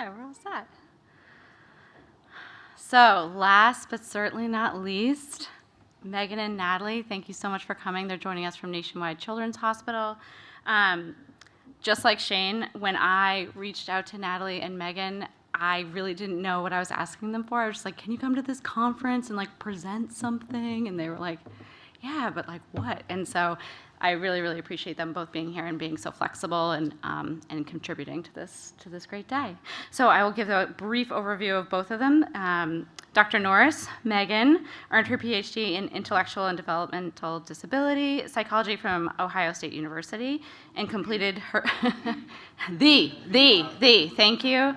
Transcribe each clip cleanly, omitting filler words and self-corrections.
Okay, we're all set. So last but certainly not least, Megan and Natalie, thank you so much for coming. They're joining us from Nationwide Children's Hospital. Just like Shane, when I reached out to Natalie and Megan, I really didn't know what I was asking them for. I was just like, can you come to this conference and like present something? And they were like, yeah, but like what? And so I really, really appreciate them both being here and being so flexible and contributing to this great day. So I will give a brief overview of both of them. Dr. Norris, Megan, earned her PhD in intellectual and developmental disability psychology from Ohio State University and completed her thank you.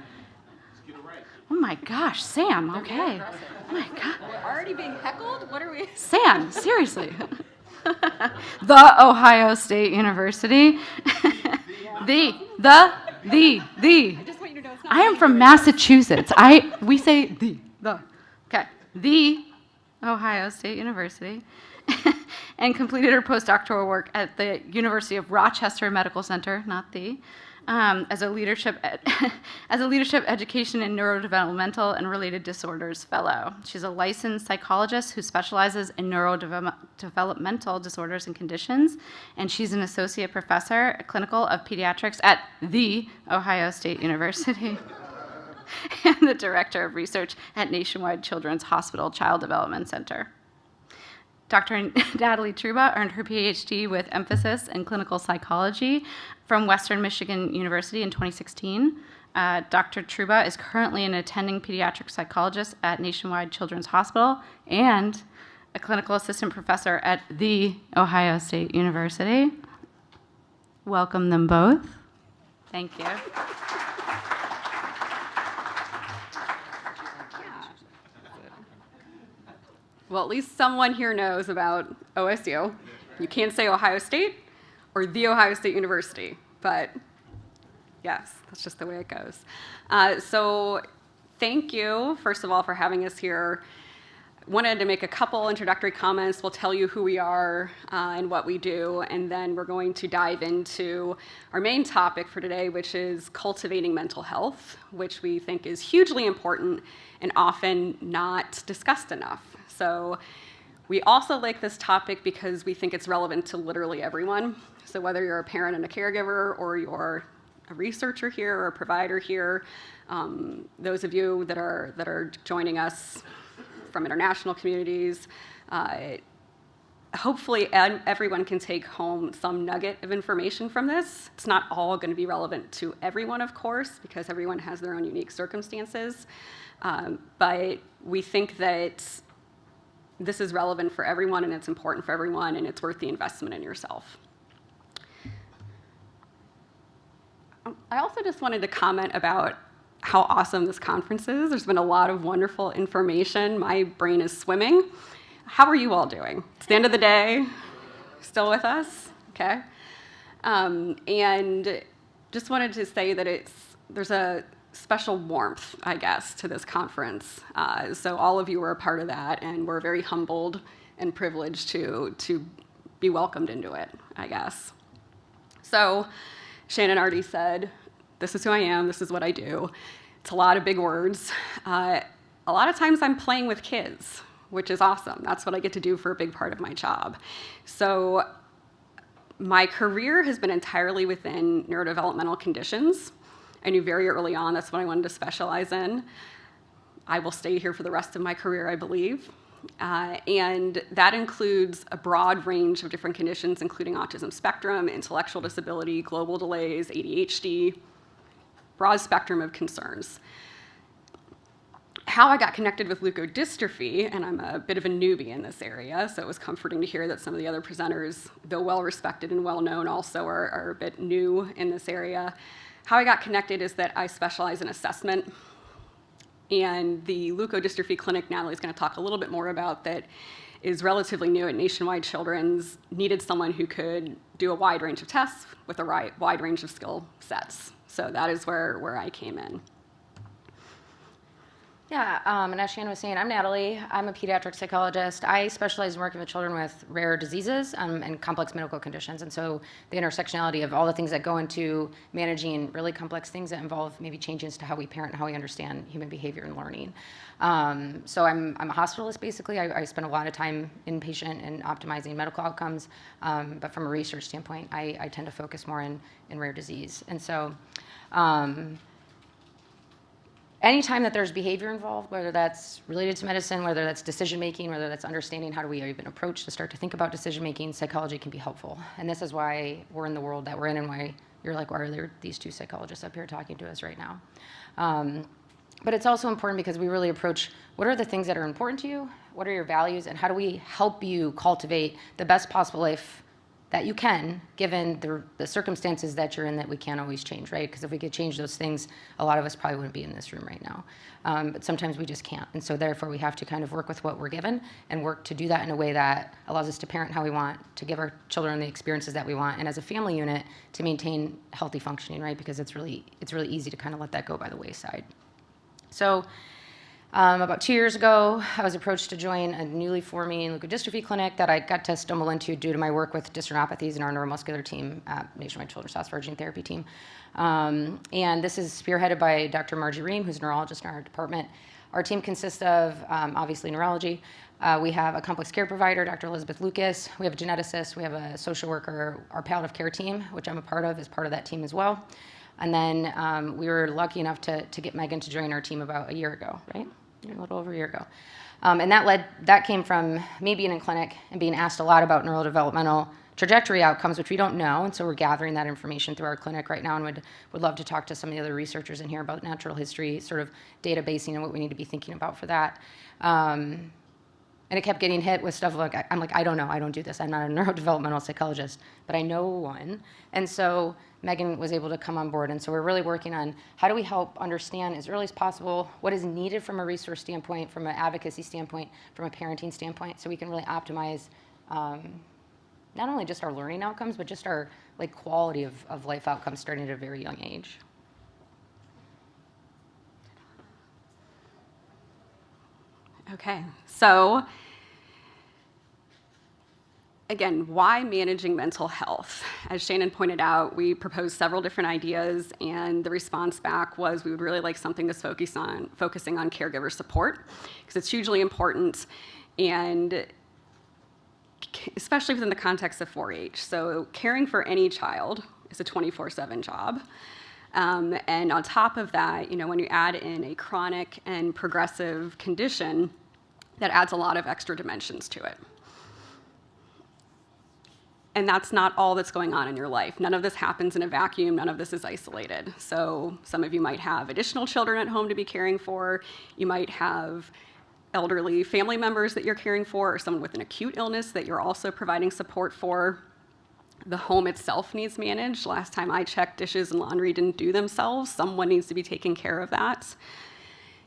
Oh my gosh, Sam, okay. Oh my God. We're already being heckled? What are we? Sam, seriously. The Ohio State University. The. I just want you to know it's not I am from Massachusetts. We say the. Okay. The Ohio State University. And completed her postdoctoral work at the University of Rochester Medical Center, not the, as a leadership education and neurodevelopmental and related disorders fellow. She's a licensed psychologist who specializes in neurodevelopmental disorders and conditions, and she's an associate professor clinical of pediatrics at the Ohio State University. And the director of research at Nationwide Children's Hospital Child Development Center. Dr. Natalie Truba earned her PhD with emphasis in clinical psychology from Western Michigan University in 2016. Dr. Truba is currently an attending pediatric psychologist at Nationwide Children's Hospital and a clinical assistant professor at the Ohio State University. Welcome them both. Thank you. Well, at least someone here knows about OSU. You can't say Ohio State or the Ohio State University, but yes, that's just the way it goes. So thank you, first of all, for having us here. Wanted to make a couple introductory comments. We'll tell you who we are and what we do, and then we're going to dive into our main topic for today, which is cultivating mental health, which we think is hugely important and often not discussed enough. So we also like this topic because we think it's relevant to literally everyone. So whether you're a parent and a caregiver, or you're a researcher here or a provider here, those of you that are joining us from international communities, hopefully everyone can take home some nugget of information from this. It's not all going to be relevant to everyone, of course, because everyone has their own unique circumstances. But we think that this is relevant for everyone, and it's important for everyone, and it's worth the investment in yourself. I also just wanted to comment about how awesome this conference is. There's been a lot of wonderful information. My brain is swimming. How are you all doing? It's the end of the day. Still with us? Okay. And just wanted to say that there's a special warmth, I guess, to this conference. So all of you were a part of that, and we're very humbled and privileged to be welcomed into it, I guess. So Shannon already said, this is who I am, this is what I do. It's a lot of big words. A lot of times I'm playing with kids, which is awesome. That's what I get to do for a big part of my job. So my career has been entirely within neurodevelopmental conditions. I knew very early on that's what I wanted to specialize in. I will stay here for the rest of my career, I believe. And that includes a broad range of different conditions, including autism spectrum, intellectual disability, global delays, ADHD, broad spectrum of concerns. How I got connected with leukodystrophy, and I'm a bit of a newbie in this area, so it was comforting to hear that some of the other presenters, though well-respected and well-known, also are a bit new in this area. How I got connected is that I specialize in assessment, and the leukodystrophy clinic Natalie's going to talk a little bit more about that is relatively new at Nationwide Children's, needed someone who could do a wide range of tests with a wide range of skill sets. So that is where I came in. Yeah, and as Shannon was saying, I'm Natalie. I'm a pediatric psychologist. I specialize in working with children with rare diseases and complex medical conditions. And so the intersectionality of all the things that go into managing really complex things that involve maybe changes to how we parent and how we understand human behavior and learning. So I'm a hospitalist, basically. I spend a lot of time inpatient and optimizing medical outcomes. But from a research standpoint, I tend to focus more in rare disease. And so anytime that there's behavior involved, whether that's related to medicine, whether that's decision making, whether that's understanding how do we even approach to start to think about decision making, psychology can be helpful. And this is why we're in the world that we're in and why you're like, why are there these two psychologists up here talking to us right now? But it's also important because we really approach what are the things that are important to you, what are your values, and how do we help you cultivate the best possible life that you can, given the circumstances that you're in that we can't always change, right? Because if we could change those things, a lot of us probably wouldn't be in this room right now. But sometimes we just can't. And so therefore we have to kind of work with what we're given and work to do that in a way that allows us to parent how we want, to give our children the experiences that we want, and as a family unit, to maintain healthy functioning, right? Because it's really easy to kind of let that go by the wayside. So about 2 years ago, I was approached to join a newly forming leukodystrophy clinic that I got to stumble into due to my work with dystrophinopathies in our neuromuscular team at Nationwide Children's Hospital gene therapy team. And this is spearheaded by Dr. Margie Ream, who's a neurologist in our department. Our team consists of, obviously, neurology. We have a complex care provider, Dr. Elizabeth Lucas. We have a geneticist. We have a social worker. Our palliative care team, which I'm a part of, is part of that team as well. And then we were lucky enough to get Megan to join our team about a year ago, right? A little over a year ago. And that came from me being in clinic and being asked a lot about neurodevelopmental trajectory outcomes, which we don't know. And so we're gathering that information through our clinic right now, and would love to talk to some of the other researchers in here about natural history, sort of databasing and what we need to be thinking about for that. And it kept getting hit with stuff like, I'm like, I don't know, I don't do this. I'm not a neurodevelopmental psychologist, but I know one. And so Megan was able to come on board. And so we're really working on how do we help understand as early as possible what is needed from a resource standpoint, from an advocacy standpoint, from a parenting standpoint, so we can really optimize not only just our learning outcomes, but just our quality of life outcomes starting at a very young age. Okay, so again, why managing mental health? As Shannon pointed out, we proposed several different ideas, and the response back was we would really like something that's focusing on caregiver support, because it's hugely important, and especially within the context of 4-H. So caring for any child is a 24/7 job. And on top of that, when you add in a chronic and progressive condition, that adds a lot of extra dimensions to it. And that's not all that's going on in your life. None of this happens in a vacuum. None of this is isolated. So some of you might have additional children at home to be caring for. You might have elderly family members that you're caring for, or someone with an acute illness that you're also providing support for. The home itself needs managed. Last time I checked, dishes and laundry didn't do themselves. Someone needs to be taking care of that.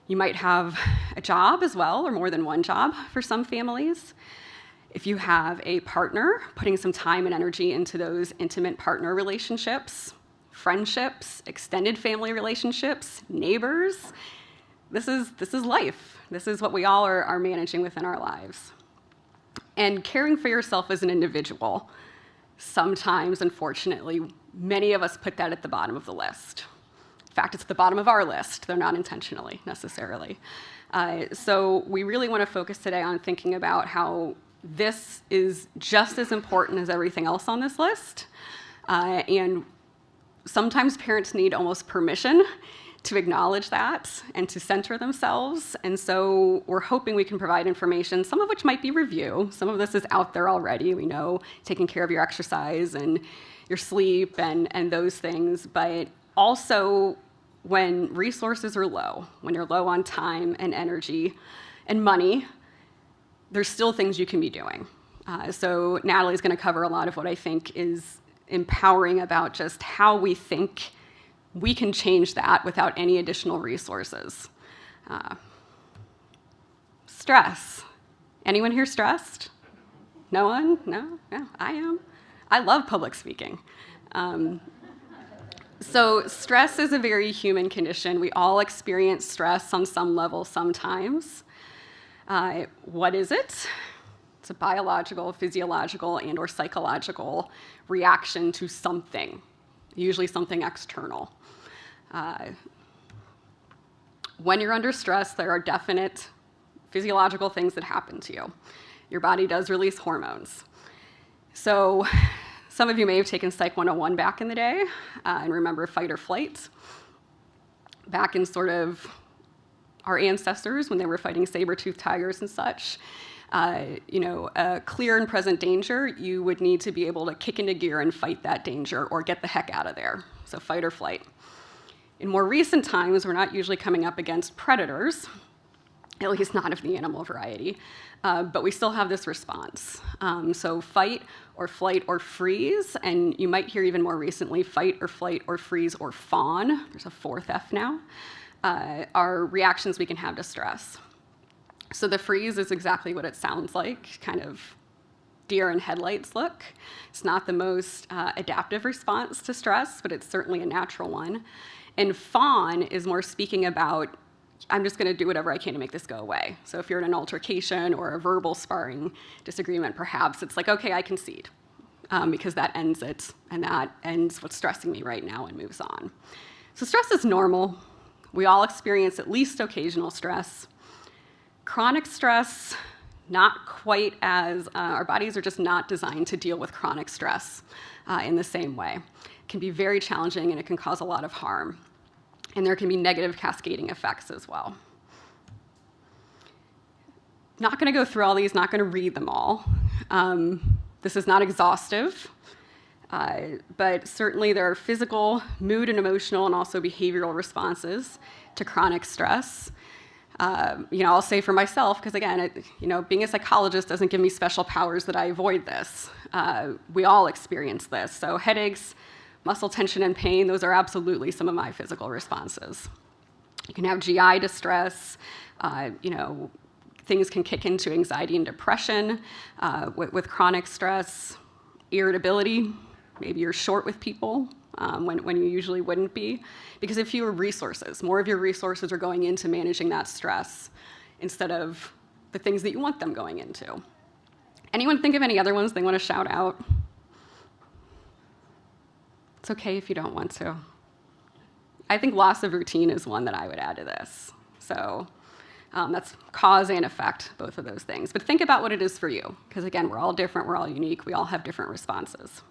You might have a job as well, or more than one job for some families. If you have a partner, putting some time and energy into those intimate partner relationships, friendships, extended family relationships, neighbors, this is life. This is what we all are managing within our lives. And caring for yourself as an individual, sometimes, unfortunately, many of us put that at the bottom of the list. In fact, it's at the bottom of our list, though not intentionally, necessarily. So we really want to focus today on thinking about how this is just as important as everything else on this list. And sometimes parents need almost permission to acknowledge that and to center themselves. And so we're hoping we can provide information, some of which might be review. Some of this is out there already. We know taking care of your exercise and your sleep and those things. But also when resources are low, when you're low on time and energy and money, there's still things you can be doing. So Natalie's going to cover a lot of what I think is empowering about just how we think we can change that without any additional resources. Stress. Anyone here stressed? No one? No? Yeah, I am. I love public speaking. So stress is a very human condition. We all experience stress on some level sometimes. What is it? It's a biological, physiological, and or psychological reaction to something, usually something external. When you're under stress, there are definite physiological things that happen to you. Your body does release hormones. So some of you may have taken Psych 101 back in the day and remember fight or flight. Back in sort of our ancestors when they were fighting saber-toothed tigers and such, a clear and present danger, you would need to be able to kick into gear and fight that danger or get the heck out of there. So fight or flight. In more recent times, we're not usually coming up against predators, at least not of the animal variety, but we still have this response. So fight or flight or freeze, and you might hear even more recently fight or flight or freeze or fawn, there's a fourth F now, are reactions we can have to stress. So the freeze is exactly what it sounds like, kind of deer in headlights look. It's not the most adaptive response to stress, but it's certainly a natural one. And fawn is more speaking about, I'm just going to do whatever I can to make this go away. So if you're in an altercation or a verbal sparring disagreement, perhaps it's like, okay, I concede, because that ends it, and that ends what's stressing me right now and moves on. So stress is normal. We all experience at least occasional stress. Chronic stress, not quite as, our bodies are just not designed to deal with chronic stress in the same way. It can be very challenging and it can cause a lot of harm. And there can be negative cascading effects as well. Not going to go through all these, not going to read them all. This is not exhaustive, but certainly there are physical, mood and emotional, and also behavioral responses to chronic stress. I'll say for myself, because again, being a psychologist doesn't give me special powers that I avoid this. We all experience this. So headaches, muscle tension and pain, those are absolutely some of my physical responses. You can have GI distress, things can kick into anxiety and depression with chronic stress, irritability, maybe you're short with people when you usually wouldn't be, because of fewer resources. More of your resources are going into managing that stress instead of the things that you want them going into. Anyone think of any other ones they want to shout out? It's okay if you don't want to. I think loss of routine is one that I would add to this. So that's cause and effect, both of those things. But think about what it is for you, because again, we're all different, we're all unique, we all have different responses.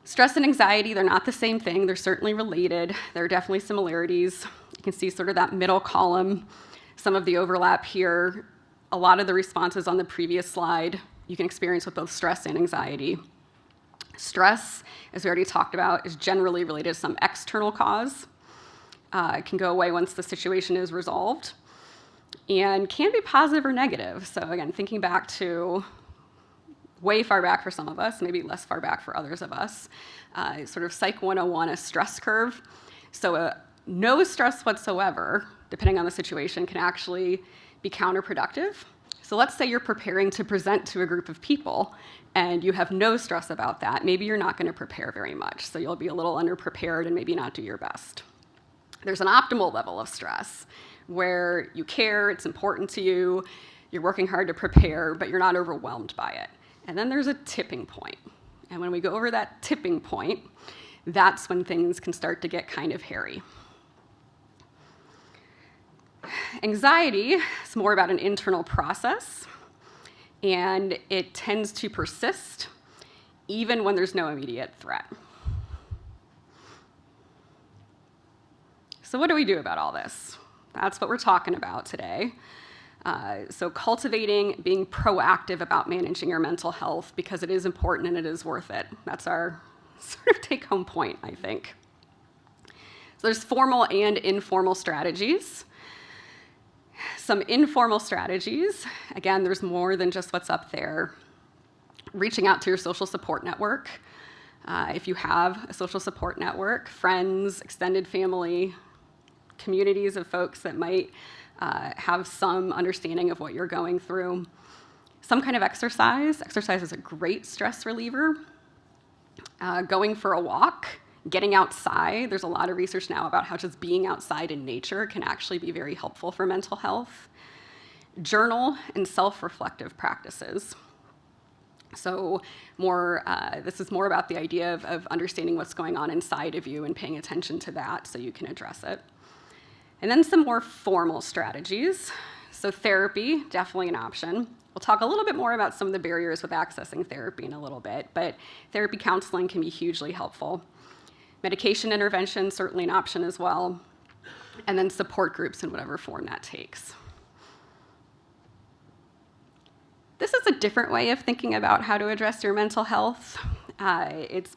Stress and anxiety, they're not the same thing. They're certainly related. There are definitely similarities. You can see sort of that middle column, some of the overlap here. A lot of the responses on the previous slide you can experience with both stress and anxiety. Stress, as we already talked about, is generally related to some external cause. It can go away once the situation is resolved and can be positive or negative. So again, thinking back to way far back for some of us, maybe less far back for others of us, sort of Psych 101, a stress curve. So no stress whatsoever, depending on the situation, can actually be counterproductive. So let's say you're preparing to present to a group of people and you have no stress about that. Maybe you're not going to prepare very much, so you'll be a little underprepared and maybe not do your best. There's an optimal level of stress where you care, it's important to you, you're working hard to prepare, but you're not overwhelmed by it. And then there's a tipping point. And when we go over that tipping point, that's when things can start to get kind of hairy. Anxiety is more about an internal process, and it tends to persist even when there's no immediate threat. So what do we do about all this? That's what we're talking about today. So cultivating, being proactive about managing your mental health, because it is important and it is worth it. That's our sort of take-home point, I think. So there's formal and informal strategies. Some informal strategies, again, there's more than just what's up there. Reaching out to your social support network. If you have a social support network, friends, extended family, communities of folks that might have some understanding of what you're going through. Some kind of exercise. Exercise is a great stress reliever. Going for a walk, getting outside. There's a lot of research now about how just being outside in nature can actually be very helpful for mental health. Journal and self-reflective practices. So this is more about the idea of understanding what's going on inside of you and paying attention to that so you can address it. And then some more formal strategies. So therapy, definitely an option. We'll talk a little bit more about some of the barriers with accessing therapy in a little bit, but therapy counseling can be hugely helpful. Medication intervention, certainly an option as well. And then support groups in whatever form that takes. This is a different way of thinking about how to address your mental health. It's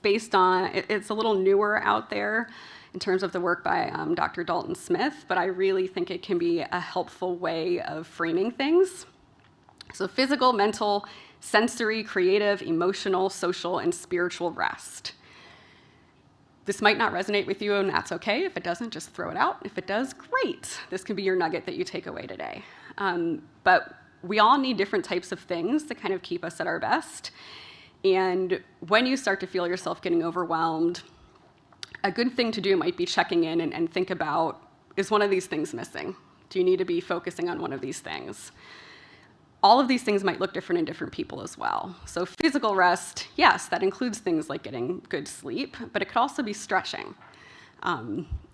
a little newer out there in terms of the work by Dr. Dalton Smith, but I really think it can be a helpful way of framing things. So physical, mental, sensory, creative, emotional, social, and spiritual rest. This might not resonate with you, and that's okay. If it doesn't, just throw it out. If it does, great. This can be your nugget that you take away today. But we all need different types of things to kind of keep us at our best. And when you start to feel yourself getting overwhelmed, a good thing to do might be checking in and think about, is one of these things missing? Do you need to be focusing on one of these things? All of these things might look different in different people as well. So physical rest, yes, that includes things like getting good sleep, but it could also be stretching.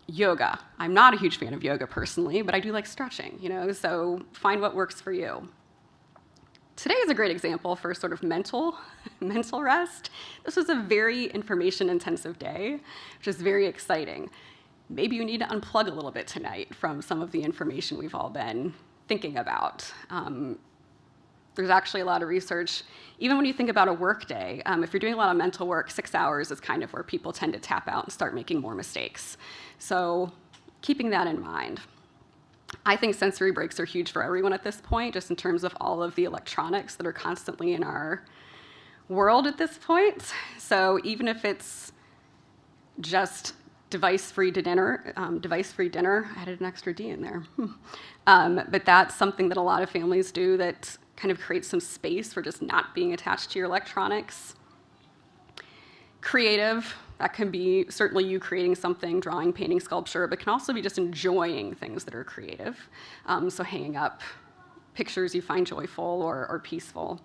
Yoga. I'm not a huge fan of yoga personally, but I do like stretching, so find what works for you. Today is a great example for sort of mental rest. This was a very information-intensive day, which is very exciting. Maybe you need to unplug a little bit tonight from some of the information we've all been thinking about. There's actually a lot of research, even when you think about a work day, if you're doing a lot of mental work, 6 hours is kind of where people tend to tap out and start making more mistakes. So keeping that in mind. I think sensory breaks are huge for everyone at this point, just in terms of all of the electronics that are constantly in our world at this point. So even if it's just device-free dinner, I added an extra D in there. But that's something that a lot of families do that kind of creates some space for just not being attached to your electronics. Creative, that can be certainly you creating something, drawing, painting, sculpture, but can also be just enjoying things that are creative. So hanging up pictures you find joyful or peaceful.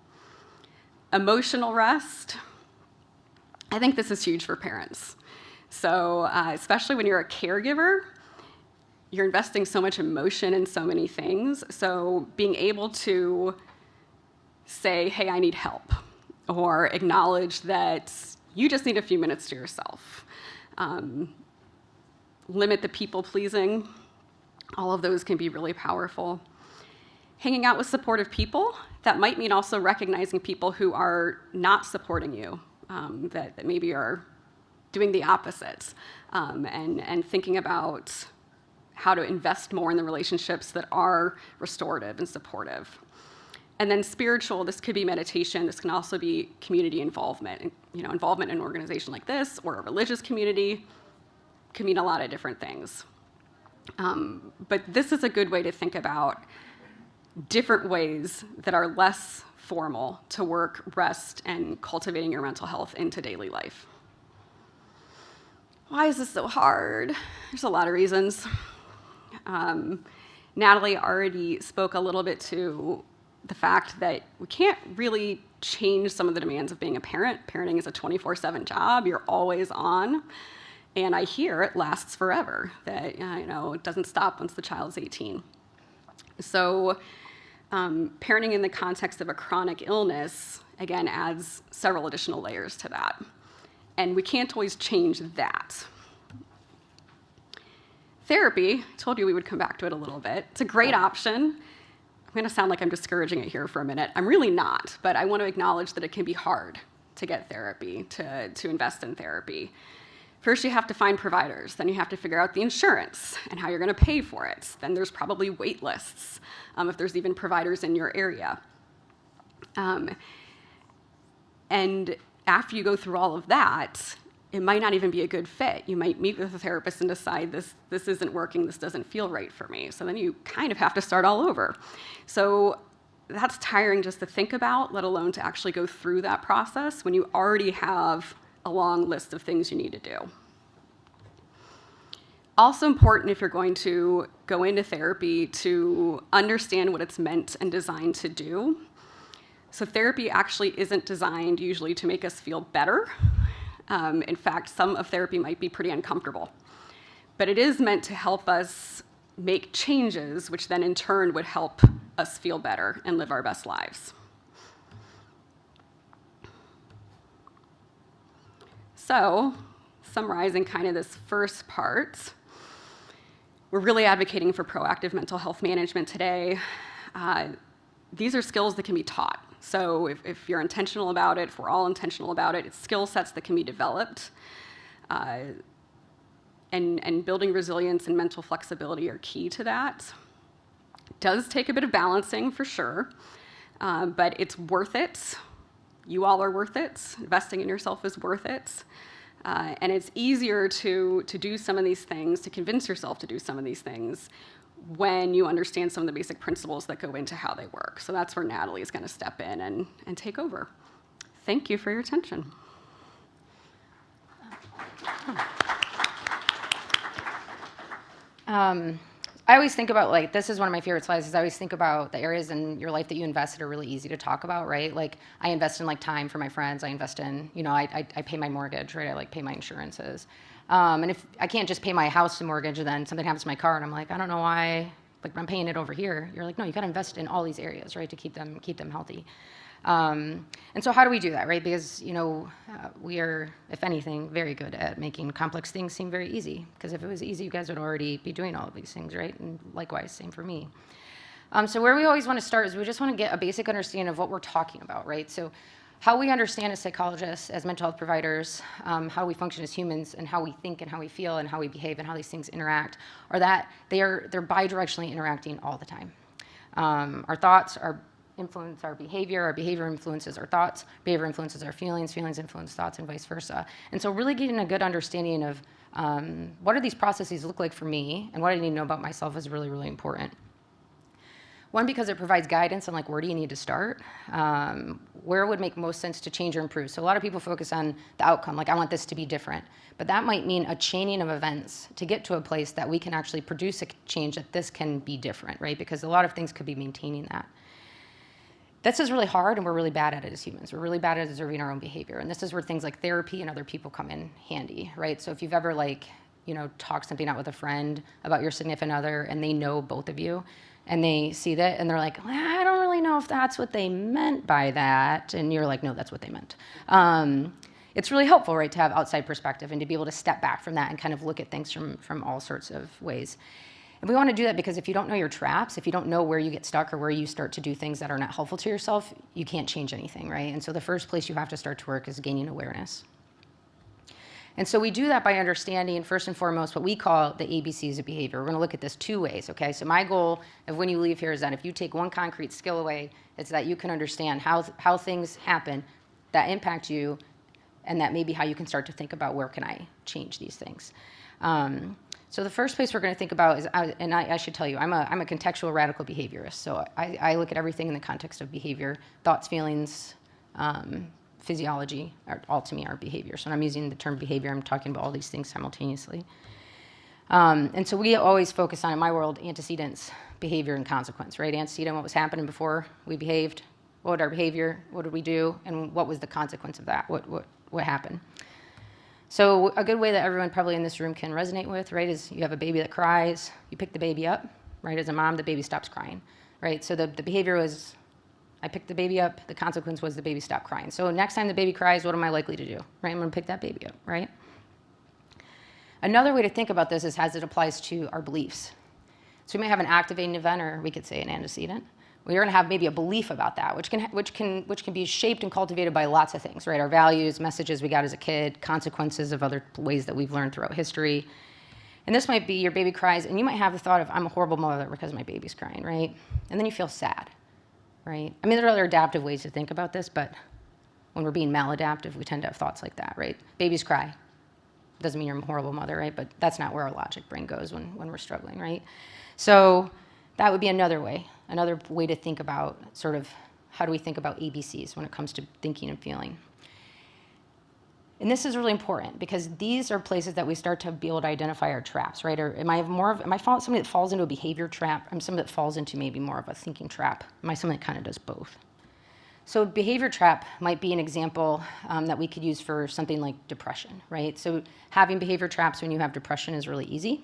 Emotional rest, I think this is huge for parents. So especially when you're a caregiver, you're investing so much emotion in so many things. So being able to say, hey, I need help, or acknowledge that you just need a few minutes to yourself. Limit the people pleasing. All of those can be really powerful. Hanging out with supportive people, that might mean also recognizing people who are not supporting you, that maybe are doing the opposite, and thinking about how to invest more in the relationships that are restorative and supportive. And then spiritual, this could be meditation. This can also be community involvement. Involvement in an organization like this or a religious community can mean a lot of different things. But this is a good way to think about different ways that are less formal to work, rest, and cultivating your mental health into daily life. Why is this so hard? There's a lot of reasons. Natalie already spoke a little bit to the fact that we can't really change some of the demands of being a parent. Parenting is a 24/7 job. You're always on. And I hear it lasts forever, that it doesn't stop once the child's 18. So parenting in the context of a chronic illness, again, adds several additional layers to that. And we can't always change that. Therapy, I told you we would come back to it a little bit. It's a great option. I'm going to sound like I'm discouraging it here for a minute. I'm really not, but I want to acknowledge that it can be hard to get therapy, to invest in therapy. First, you have to find providers. Then you have to figure out the insurance and how you're going to pay for it. Then there's probably wait lists, if there's even providers in your area. And after you go through all of that, it might not even be a good fit. You might meet with a therapist and decide this isn't working, this doesn't feel right for me. So then you kind of have to start all over. So that's tiring just to think about, let alone to actually go through that process when you already have a long list of things you need to do. Also important if you're going to go into therapy to understand what it's meant and designed to do. So therapy actually isn't designed usually to make us feel better. In fact, some of therapy might be pretty uncomfortable. But it is meant to help us make changes, which then in turn would help us feel better and live our best lives. So, summarizing kind of this first part, we're really advocating for proactive mental health management today. These are skills that can be taught. So if you're intentional about it, if we're all intentional about it, it's skill sets that can be developed. And building resilience and mental flexibility are key to that. It does take a bit of balancing for sure, but it's worth it. You all are worth it. Investing in yourself is worth it. And it's easier to do some of these things, to convince yourself to do some of these things when you understand some of the basic principles that go into how they work. So that's where Natalie is going to step in and take over. Thank you for your attention. I always think about, like, this is one of my favorite slides, is I always think about the areas in your life that you invest that are really easy to talk about, right? Like, I invest in, like, time for my friends. I invest in, I pay my mortgage, right? I, like, pay my insurances. And if I can't just pay my house mortgage and then something happens to my car and I'm like, I don't know why, like, I'm paying it over here. You're like, no, you got to invest in all these areas, right, to keep them healthy. And so how do we do that, right? Because, we are, if anything, very good at making complex things seem very easy. Because if it was easy, you guys would already be doing all of these things, right? And likewise, same for me. So where we always want to start is we just want to get a basic understanding of what we're talking about, right? So how we understand as psychologists, as mental health providers, how we function as humans, and how we think and how we feel and how we behave and how these things interact, are that they're bidirectionally interacting all the time. Our thoughts influence our behavior influences our thoughts, behavior influences our feelings influence thoughts, and vice versa. And so really getting a good understanding of what do these processes look like for me and what I need to know about myself is really, really important. One, because it provides guidance on, like, where do you need to start? Where would make most sense to change or improve? So a lot of people focus on the outcome, like, I want this to be different. But that might mean a chaining of events to get to a place that we can actually produce a change that this can be different, right? Because a lot of things could be maintaining that. This is really hard, and we're really bad at it as humans. We're really bad at observing our own behavior. And this is where things like therapy and other people come in handy, right? So if you've ever, talked something out with a friend about your significant other, and they know both of you, and they see that, and they're like, well, I don't really know if that's what they meant by that. And you're like, no, that's what they meant. It's really helpful, right, to have outside perspective and to be able to step back from that and kind of look at things from all sorts of ways. And we want to do that because if you don't know your traps, if you don't know where you get stuck or where you start to do things that are not helpful to yourself, you can't change anything, right? And so the first place you have to start to work is gaining awareness. And so we do that by understanding, first and foremost, what we call the ABCs of behavior. We're going to look at this two ways, okay? So my goal of when you leave here is that if you take one concrete skill away, it's that you can understand how things happen that impact you, and that maybe how you can start to think about where can I change these things. So the first place we're going to think about is, and I should tell you, I'm a contextual radical behaviorist. So I look at everything in the context of behavior, thoughts, feelings, physiology, all to me are behavior. So when I'm using the term behavior, I'm talking about all these things simultaneously. And so we always focus on, in my world, antecedents, behavior, and consequence, right? Antecedent, what was happening before we behaved, what was our behavior, what did we do, and what was the consequence of that, what happened. So a good way that everyone probably in this room can resonate with, right, is you have a baby that cries, you pick the baby up, right? As a mom, the baby stops crying, right? So the behavior was, I picked the baby up, the consequence was the baby stopped crying. So next time the baby cries, what am I likely to do, right? I'm going to pick that baby up, right? Another way to think about this is as it applies to our beliefs. So we may have an activating event, or we could say an antecedent. We're going to have maybe a belief about that, which can be shaped and cultivated by lots of things, right? Our values, messages we got as a kid, consequences of other ways that we've learned throughout history. And this might be your baby cries, and you might have the thought of, I'm a horrible mother because my baby's crying, right? And then you feel sad, right? I mean, there are other adaptive ways to think about this, but when we're being maladaptive, we tend to have thoughts like that, right? Babies cry. Doesn't mean you're a horrible mother, right? But that's not where our logic brain goes when we're struggling, right? So that would be another way to think about sort of how do we think about ABCs when it comes to thinking and feeling. And this is really important because these are places that we start to be able to identify our traps, right? Or am I somebody that falls into a behavior trap? I'm somebody that falls into maybe more of a thinking trap. Am I somebody that kind of does both? So behavior trap might be an example that we could use for something like depression, right? So having behavior traps when you have depression is really easy.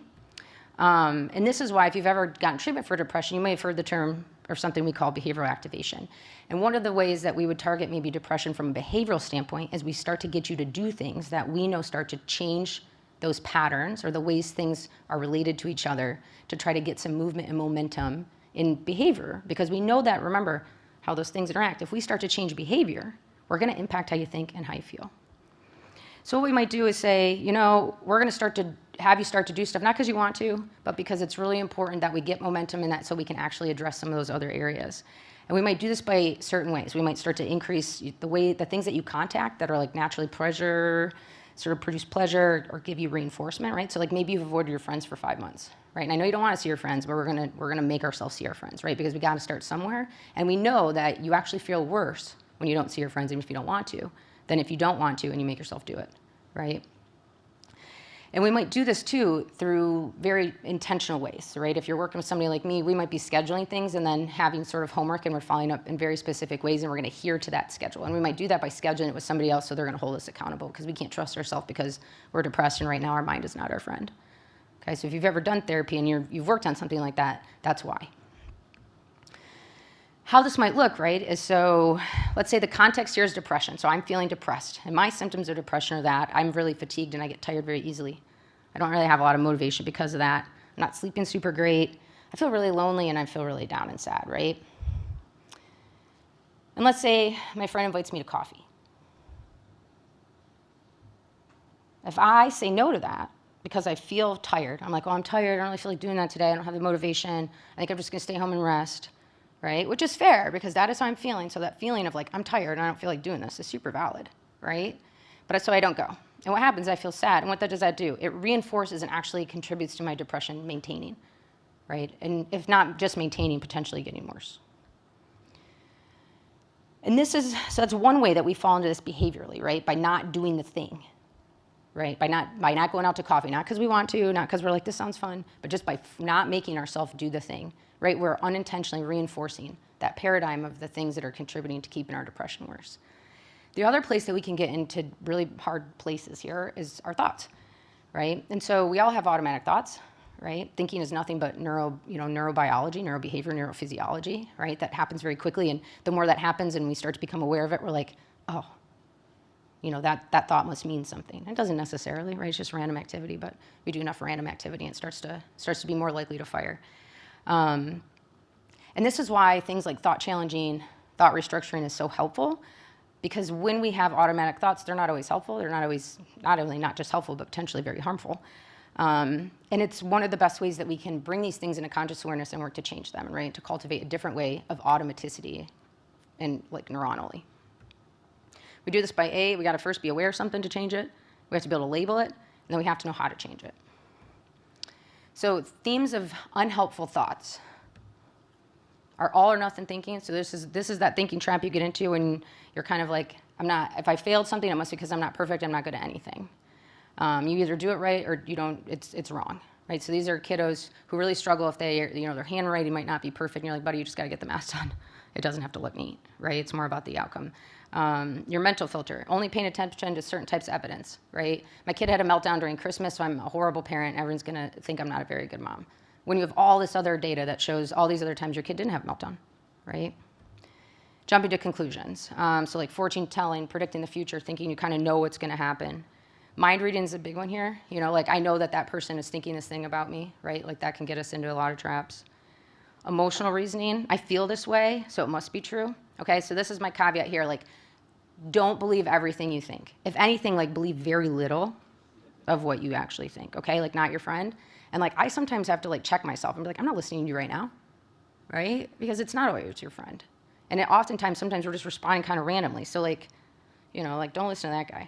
And this is why if you've ever gotten treatment for depression, you may have heard the term or something we call behavioral activation. And one of the ways that we would target maybe depression from a behavioral standpoint is we start to get you to do things that we know start to change those patterns or the ways things are related to each other to try to get some movement and momentum in behavior. Because we know that, remember, how those things interact. If we start to change behavior, we're going to impact how you think and how you feel. So what we might do is say, you know, we're going to start to have you start to do stuff, not because you want to, but because it's really important that we get momentum in that so we can actually address some of those other areas. And we might do this by certain ways. We might start to increase the things that you contact that are like naturally pleasure, sort of produce pleasure or give you reinforcement, right? So like maybe you've avoided your friends for 5 months, right? And I know you don't want to see your friends, but we're gonna make ourselves see our friends, right? Because we got to start somewhere. And we know that you actually feel worse when you don't see your friends, even if you don't want to, than if you don't want to and you make yourself do it, right? And we might do this too through very intentional ways, right? If you're working with somebody like me, we might be scheduling things and then having sort of homework and we're following up in very specific ways and we're going to adhere to that schedule. And we might do that by scheduling it with somebody else so they're going to hold us accountable because we can't trust ourselves because we're depressed and right now our mind is not our friend. Okay, so if you've ever done therapy and you've worked on something like that, that's why. How this might look, right, is so let's say the context here is depression. So I'm feeling depressed, and my symptoms of depression are that I'm really fatigued and I get tired very easily. I don't really have a lot of motivation because of that. I'm not sleeping super great. I feel really lonely and I feel really down and sad, right? And let's say my friend invites me to coffee. If I say no to that because I feel tired, I'm like, oh, I'm tired. I don't really feel like doing that today. I don't have the motivation. I think I'm just going to stay home and rest. Right? Which is fair because that is how I'm feeling. So that feeling of like, I'm tired and I don't feel like doing this is super valid, right? But so I don't go. And what happens, I feel sad. And what does that do? It reinforces and actually contributes to my depression maintaining, right? And if not just maintaining, potentially getting worse. And so that's one way that we fall into this behaviorally, right? By not doing the thing, right? By not going out to coffee, not because we want to, not because we're like, this sounds fun, but just by not making ourselves do the thing. Right, we're unintentionally reinforcing that paradigm of the things that are contributing to keeping our depression worse. The other place that we can get into really hard places here is our thoughts, right? And so we all have automatic thoughts, right? Thinking is nothing but neurobiology, neurobehavior, neurophysiology, right? That happens very quickly, and the more that happens and we start to become aware of it, we're like, oh, that thought must mean something. It doesn't necessarily, right? It's just random activity, but we do enough random activity and it starts to be more likely to fire. And this is why things like thought challenging, thought restructuring is so helpful, because when we have automatic thoughts, they're not always helpful. They're not always, not only not just helpful, but potentially very harmful. And it's one of the best ways that we can bring these things into conscious awareness and work to change them, right? To cultivate a different way of automaticity and like neuronally. We do this by we got to first be aware of something to change it. We have to be able to label it, and then we have to know how to change it. So themes of unhelpful thoughts are all or nothing thinking. So this is that thinking trap you get into when you're kind of like, if I failed something, it must be because I'm not perfect, I'm not good at anything. You either do it right or you don't, it's wrong, right? So these are kiddos who really struggle if their handwriting might not be perfect, and you're like, buddy, you just got to get the math done. It doesn't have to look neat, right? It's more about the outcome. Your mental filter, only paying attention to certain types of evidence, right? My kid had a meltdown during Christmas, so I'm a horrible parent. Everyone's going to think I'm not a very good mom. When you have all this other data that shows all these other times your kid didn't have a meltdown, right? Jumping to conclusions. So like fortune telling, predicting the future, thinking you kind of know what's going to happen. Mind reading is a big one here. Like I know that person is thinking this thing about me, right? Like that can get us into a lot of traps. Emotional reasoning, I feel this way, so it must be true. Okay, so this is my caveat here. Like, don't believe everything you think. If anything, like believe very little of what you actually think, okay? Like not your friend. And like I sometimes have to like check myself and be like, I'm not listening to you right now, right? Because it's not always your friend. And sometimes we're just responding kind of randomly. So like, don't listen to that guy.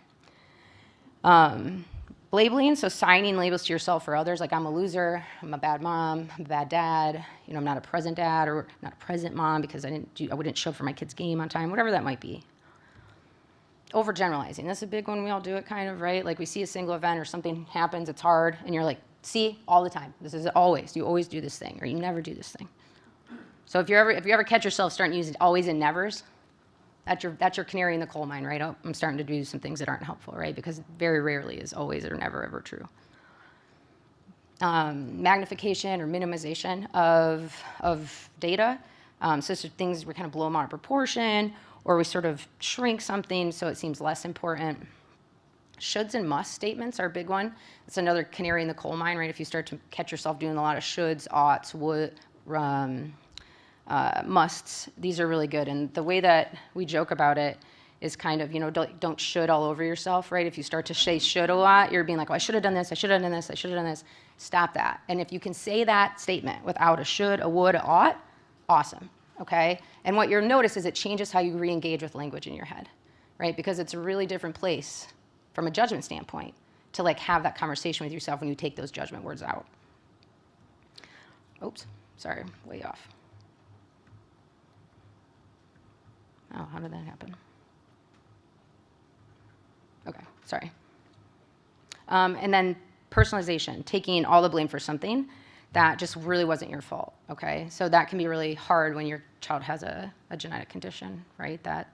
Labeling, so signing labels to yourself or others, like I'm a loser, I'm a bad mom, I'm a bad dad, I'm not a present dad or not a present mom because I didn't show up for my kid's game on time, whatever that might be. Overgeneralizing. That's a big one. We all do it kind of, right? Like we see a single event or something happens, it's hard, and you're like, see, all the time. This is always. You always do this thing, or you never do this thing. So if you ever catch yourself starting using always and nevers, that's your canary in the coal mine, right? Oh, I'm starting to do some things that aren't helpful, right? Because very rarely is always or never ever true. Magnification or minimization of data. So things we kind of blow them out of proportion, or we sort of shrink something so it seems less important. Shoulds and must statements are a big one. It's another canary in the coal mine, right? If you start to catch yourself doing a lot of shoulds, oughts, would, musts, these are really good. And the way that we joke about it is kind of, don't should all over yourself, right? If you start to say should a lot, you're being like, oh, I should have done this, I should have done this, I should have done this. Stop that. And if you can say that statement without a should, a would, a ought, awesome, okay? And what you'll notice is it changes how you re-engage with language in your head, right? Because it's a really different place from a judgment standpoint to like have that conversation with yourself when you take those judgment words out. Oops, sorry, way off. Oh, how did that happen? Okay, sorry. And then personalization, taking all the blame for something that just really wasn't your fault, okay? So that can be really hard when your child has a genetic condition, right? That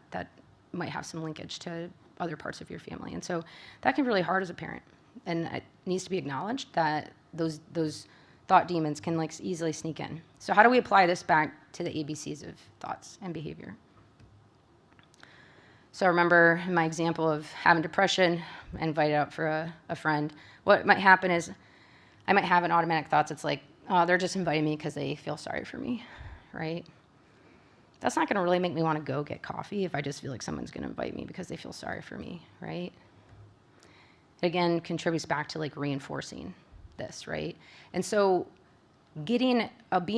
might have some linkage to other parts of your family. And so that can be really hard as a parent. And it needs to be acknowledged that those thought demons can like easily sneak in. So how do we apply this back to the ABCs of thoughts and behavior? So remember my example of having depression, invited out for a friend. What might happen is I might have an automatic thoughts. It's like, oh, they're just inviting me because they feel sorry for me, right? That's not going to really make me want to go get coffee if I just feel like someone's going to invite me because they feel sorry for me, right? It again contributes back to like reinforcing this, right? And so being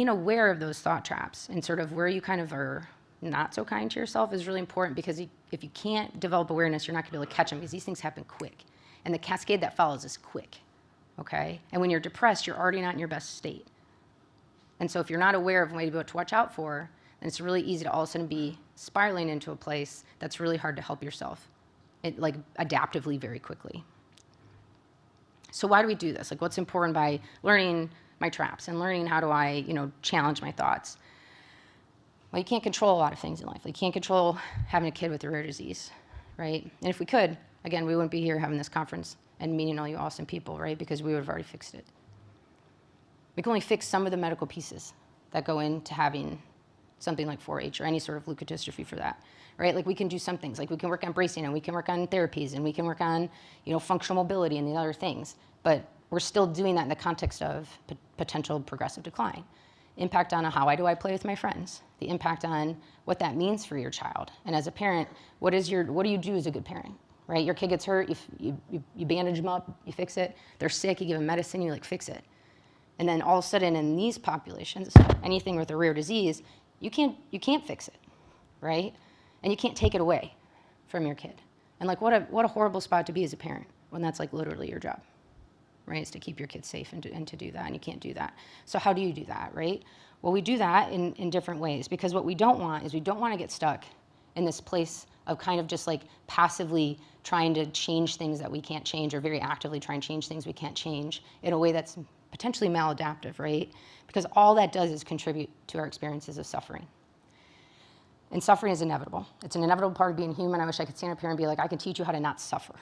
aware of those thought traps and sort of where you kind of are not so kind to yourself is really important, because if you can't develop awareness, you're not going to be able to catch them, because these things happen quick. And the cascade that follows is quick, okay? And when you're depressed, you're already not in your best state. And so if you're not aware of what to watch out for, then it's really easy to all of a sudden be spiraling into a place that's really hard to help yourself, like adaptively very quickly. So why do we do this? Like, what's important by learning my traps and learning how do I, challenge my thoughts? Well, you can't control a lot of things in life. You can't control having a kid with a rare disease, right? And if we could, again, we wouldn't be here having this conference and meeting all you awesome people, right? Because we would have already fixed it. We can only fix some of the medical pieces that go into having something like 4-H or any sort of leukodystrophy for that, right? Like we can do some things, like we can work on bracing and we can work on therapies and we can work on, functional mobility and the other things, but we're still doing that in the context of potential progressive decline. Impact on how do I play with my friends, the impact on what that means for your child. And as a parent, what do you do as a good parent, right? Your kid gets hurt, you bandage them up, you fix it. They're sick, you give them medicine, you fix it. And then all of a sudden in these populations, anything with a rare disease, you can't fix it, right? And you can't take it away from your kid. And like what a horrible spot to be as a parent when that's like literally your job, right? Is to keep your kids safe and to do that, and you can't do that. So how do you do that, right? Well, we do that in different ways, because what we don't want is we don't want to get stuck in this place of kind of just like passively trying to change things that we can't change, or very actively trying to change things we can't change in a way that's potentially maladaptive, right? Because all that does is contribute to our experiences of suffering. And suffering is inevitable. It's an inevitable part of being human. I wish I could stand up here and be like, I can teach you how to not suffer,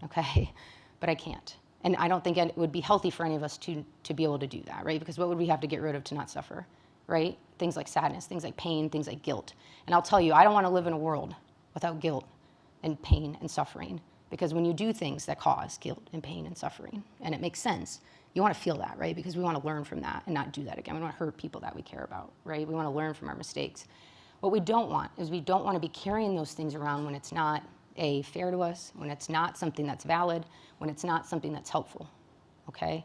okay? But I can't. And I don't think it would be healthy for any of us to be able to do that, right? Because what would we have to get rid of to not suffer, right? Things like sadness, things like pain, things like guilt. And I'll tell you, I don't want to live in a world without guilt and pain and suffering. Because when you do things that cause guilt and pain and suffering, and it makes sense, you want to feel that, right? Because we want to learn from that and not do that again. We don't want to hurt people that we care about, right? We want to learn from our mistakes. What we don't want is we don't want to be carrying those things around when it's not fair to us, when it's not something that's valid, when it's not something that's helpful, okay?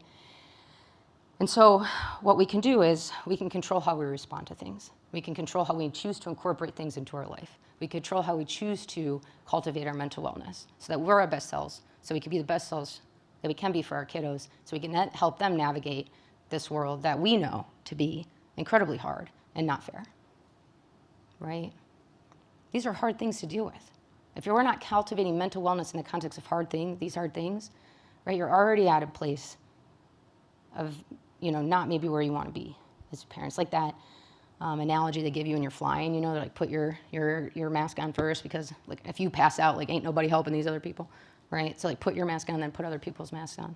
And so what we can do is we can control how we respond to things. We can control how we choose to incorporate things into our life. We control how we choose to cultivate our mental wellness so that we're our best selves, so we can be the best selves that we can be for our kiddos, so we can help them navigate this world that we know to be incredibly hard and not fair, right? These are hard things to deal with. If you're not cultivating mental wellness in the context of these hard things, right, you're already at a place of, not maybe where you want to be as parents. Like that analogy they give you when you're flying, they're like, put your mask on first, because like if you pass out, like ain't nobody helping these other people, right? So like put your mask on, then put other people's masks on.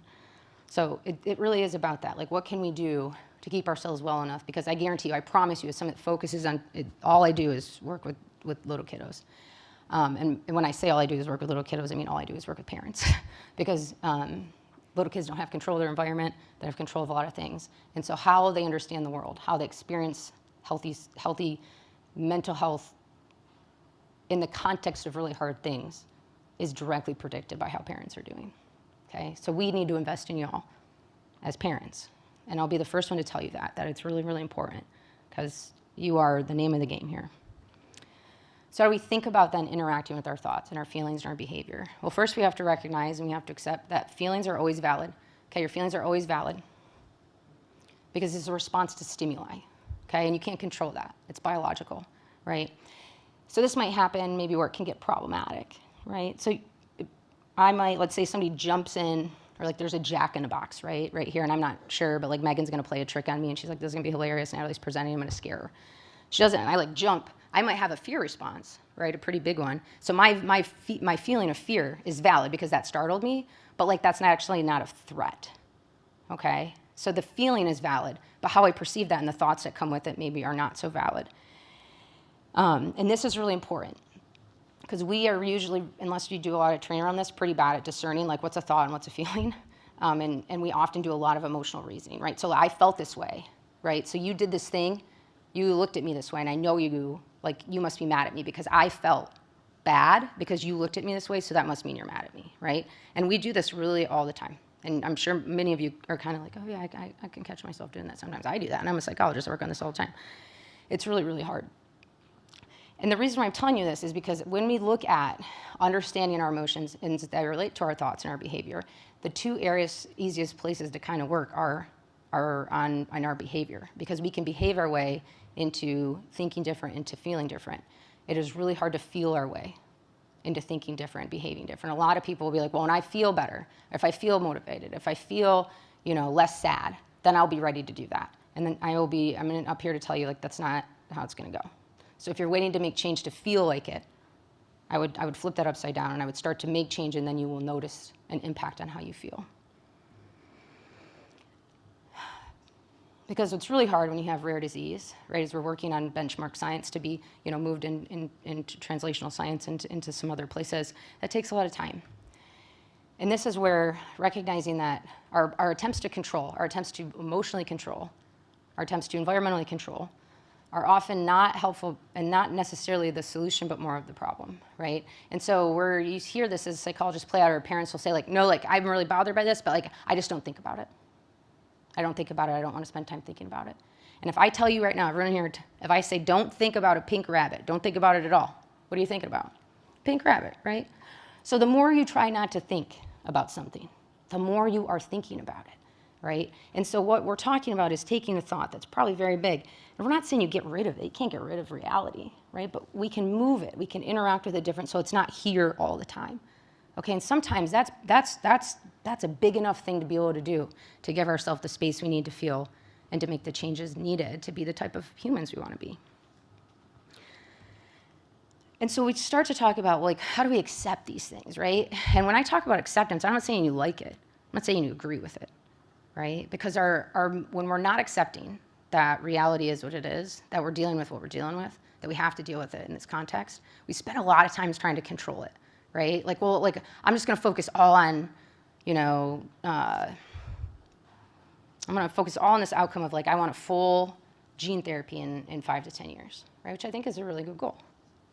So it really is about that. Like, what can we do to keep ourselves well enough? Because I guarantee you, I promise you, as someone that focuses on it, all I do is work with little kiddos. And when I say all I do is work with little kiddos, I mean all I do is work with parents. Because little kids don't have control of their environment, they have control of a lot of things. And so how they understand the world, how they experience healthy mental health in the context of really hard things is directly predicted by how parents are doing. Okay, so we need to invest in y'all as parents. And I'll be the first one to tell you that it's really, really important, because you are the name of the game here. So how do we think about then interacting with our thoughts and our feelings and our behavior? Well, first we have to recognize and we have to accept that feelings are always valid. Okay, your feelings are always valid because it's a response to stimuli. Okay, and you can't control that. It's biological, right? So this might happen maybe where it can get problematic, right? So let's say somebody jumps in, or like there's a jack in a box, right here, and I'm not sure, but like Megan's gonna play a trick on me, and she's like, this is gonna be hilarious, and Natalie's presenting, I'm gonna scare her. She doesn't, and I like jump. I might have a fear response, right, a pretty big one. So my feeling of fear is valid because that startled me, but like that's actually not a threat, okay? So the feeling is valid, but how I perceive that and the thoughts that come with it maybe are not so valid. And this is really important, because we are usually, unless you do a lot of training on this, pretty bad at discerning like what's a thought and what's a feeling. And we often do a lot of emotional reasoning, right? So I felt this way, right? So you did this thing, you looked at me this way, and I know you must be mad at me because I felt bad because you looked at me this way, so that must mean you're mad at me, right? And we do this really all the time. And I'm sure many of you are kind of like, oh yeah, I can catch myself doing that. Sometimes I do that, and I'm a psychologist, I work on this all the time. It's really, really hard. And the reason why I'm telling you this is because when we look at understanding our emotions and that relate to our thoughts and our behavior, the two easiest places to kind of work are on our behavior, because we can behave our way into thinking different, into feeling different. It is really hard to feel our way into thinking different, behaving different. A lot of people will be like, well, when I feel better, if I feel motivated, if I feel, less sad, then I'll be ready to do that. And then I'm up here to tell you, like, that's not how it's gonna go. So if you're waiting to make change to feel like it, I would flip that upside down, and I would start to make change, and then you will notice an impact on how you feel. Because it's really hard when you have rare disease, right, as we're working on benchmark science to be, moved into translational science and into some other places. That takes a lot of time. And this is where recognizing that our attempts to control, our attempts to emotionally control, our attempts to environmentally control are often not helpful and not necessarily the solution, but more of the problem, right? And so where you hear this as psychologists play out, or parents will say, like, no, like, I'm really bothered by this, but like, I just don't think about it. I don't think about it. I don't want to spend time thinking about it. And if I tell you right now, everyone here, if I say, don't think about a pink rabbit, don't think about it at all, what are you thinking about? Pink rabbit, right? So the more you try not to think about something, the more you are thinking about it, right? And so what we're talking about is taking a thought that's probably very big, and we're not saying you get rid of it. You can't get rid of reality, right? But we can move it. We can interact with it different so it's not here all the time. Okay, and sometimes that's a big enough thing to be able to do to give ourselves the space we need to feel and to make the changes needed to be the type of humans we want to be. And so we start to talk about, like, how do we accept these things, right? And when I talk about acceptance, I'm not saying you like it. I'm not saying you agree with it, right? Because when we're not accepting that reality is what it is, that we're dealing with what we're dealing with, that we have to deal with it in this context, we spend a lot of time trying to control it. Right? Like, well, like, I'm just going to focus all on, I'm going to focus all on this outcome of, like, I want a full gene therapy in 5 to 10 years, right? Which I think is a really good goal.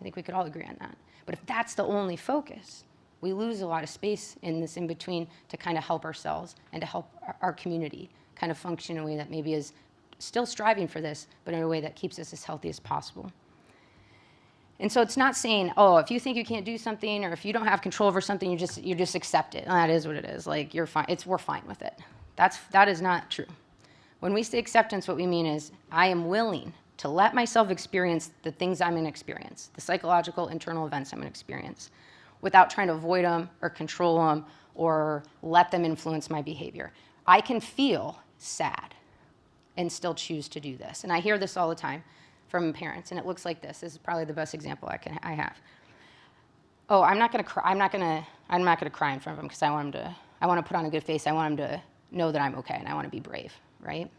I think we could all agree on that. But if that's the only focus, we lose a lot of space in this in-between to kind of help ourselves and to help our community kind of function in a way that maybe is still striving for this, but in a way that keeps us as healthy as possible. And so it's not saying, oh, if you think you can't do something, or if you don't have control over something, you just accept it. And that is what it is. Like, you're fine. We're fine with it. That is not true. When we say acceptance, what we mean is I am willing to let myself experience the things I'm going to experience, the psychological internal events I'm going to experience. without trying to avoid them or control them or let them influence my behavior. I can feel sad and still choose to do this. And I hear this all the time from parents, and it looks like this. This is probably the best example I have. Oh, I'm not going to cry. I'm not going to cry in front of him because I want to put on a good face. I want him to know that I'm okay, and I want to be brave, right?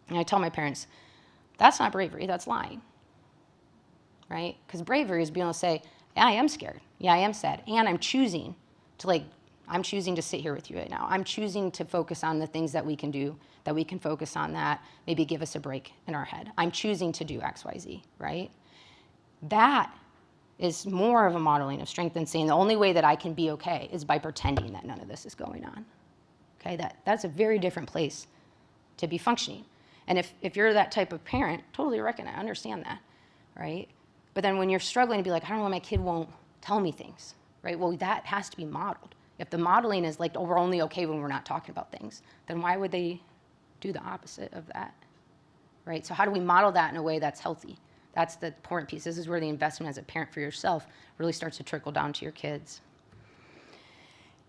And I tell my parents, that's not bravery, that's lying, right? Because bravery is being able to say, yeah, I am scared. Yeah, I am sad. And I'm choosing to sit here with you right now. I'm choosing to focus on the things that we can do, that we can focus on that maybe give us a break in our head. I'm choosing to do X, Y, Z, right? That is more of a modeling of strength than saying the only way that I can be okay is by pretending that none of this is going on. Okay, that's a very different place to be functioning. And if you're that type of parent, totally recognize, understand that, right? But then when you're struggling to be like, I don't know why my kid won't tell me things, right? Well, that has to be modeled. If the modeling is like, oh, we're only okay when we're not talking about things, then why would they do the opposite of that, right? So how do we model that in a way that's healthy? That's the important piece. This is where the investment as a parent for yourself really starts to trickle down to your kids.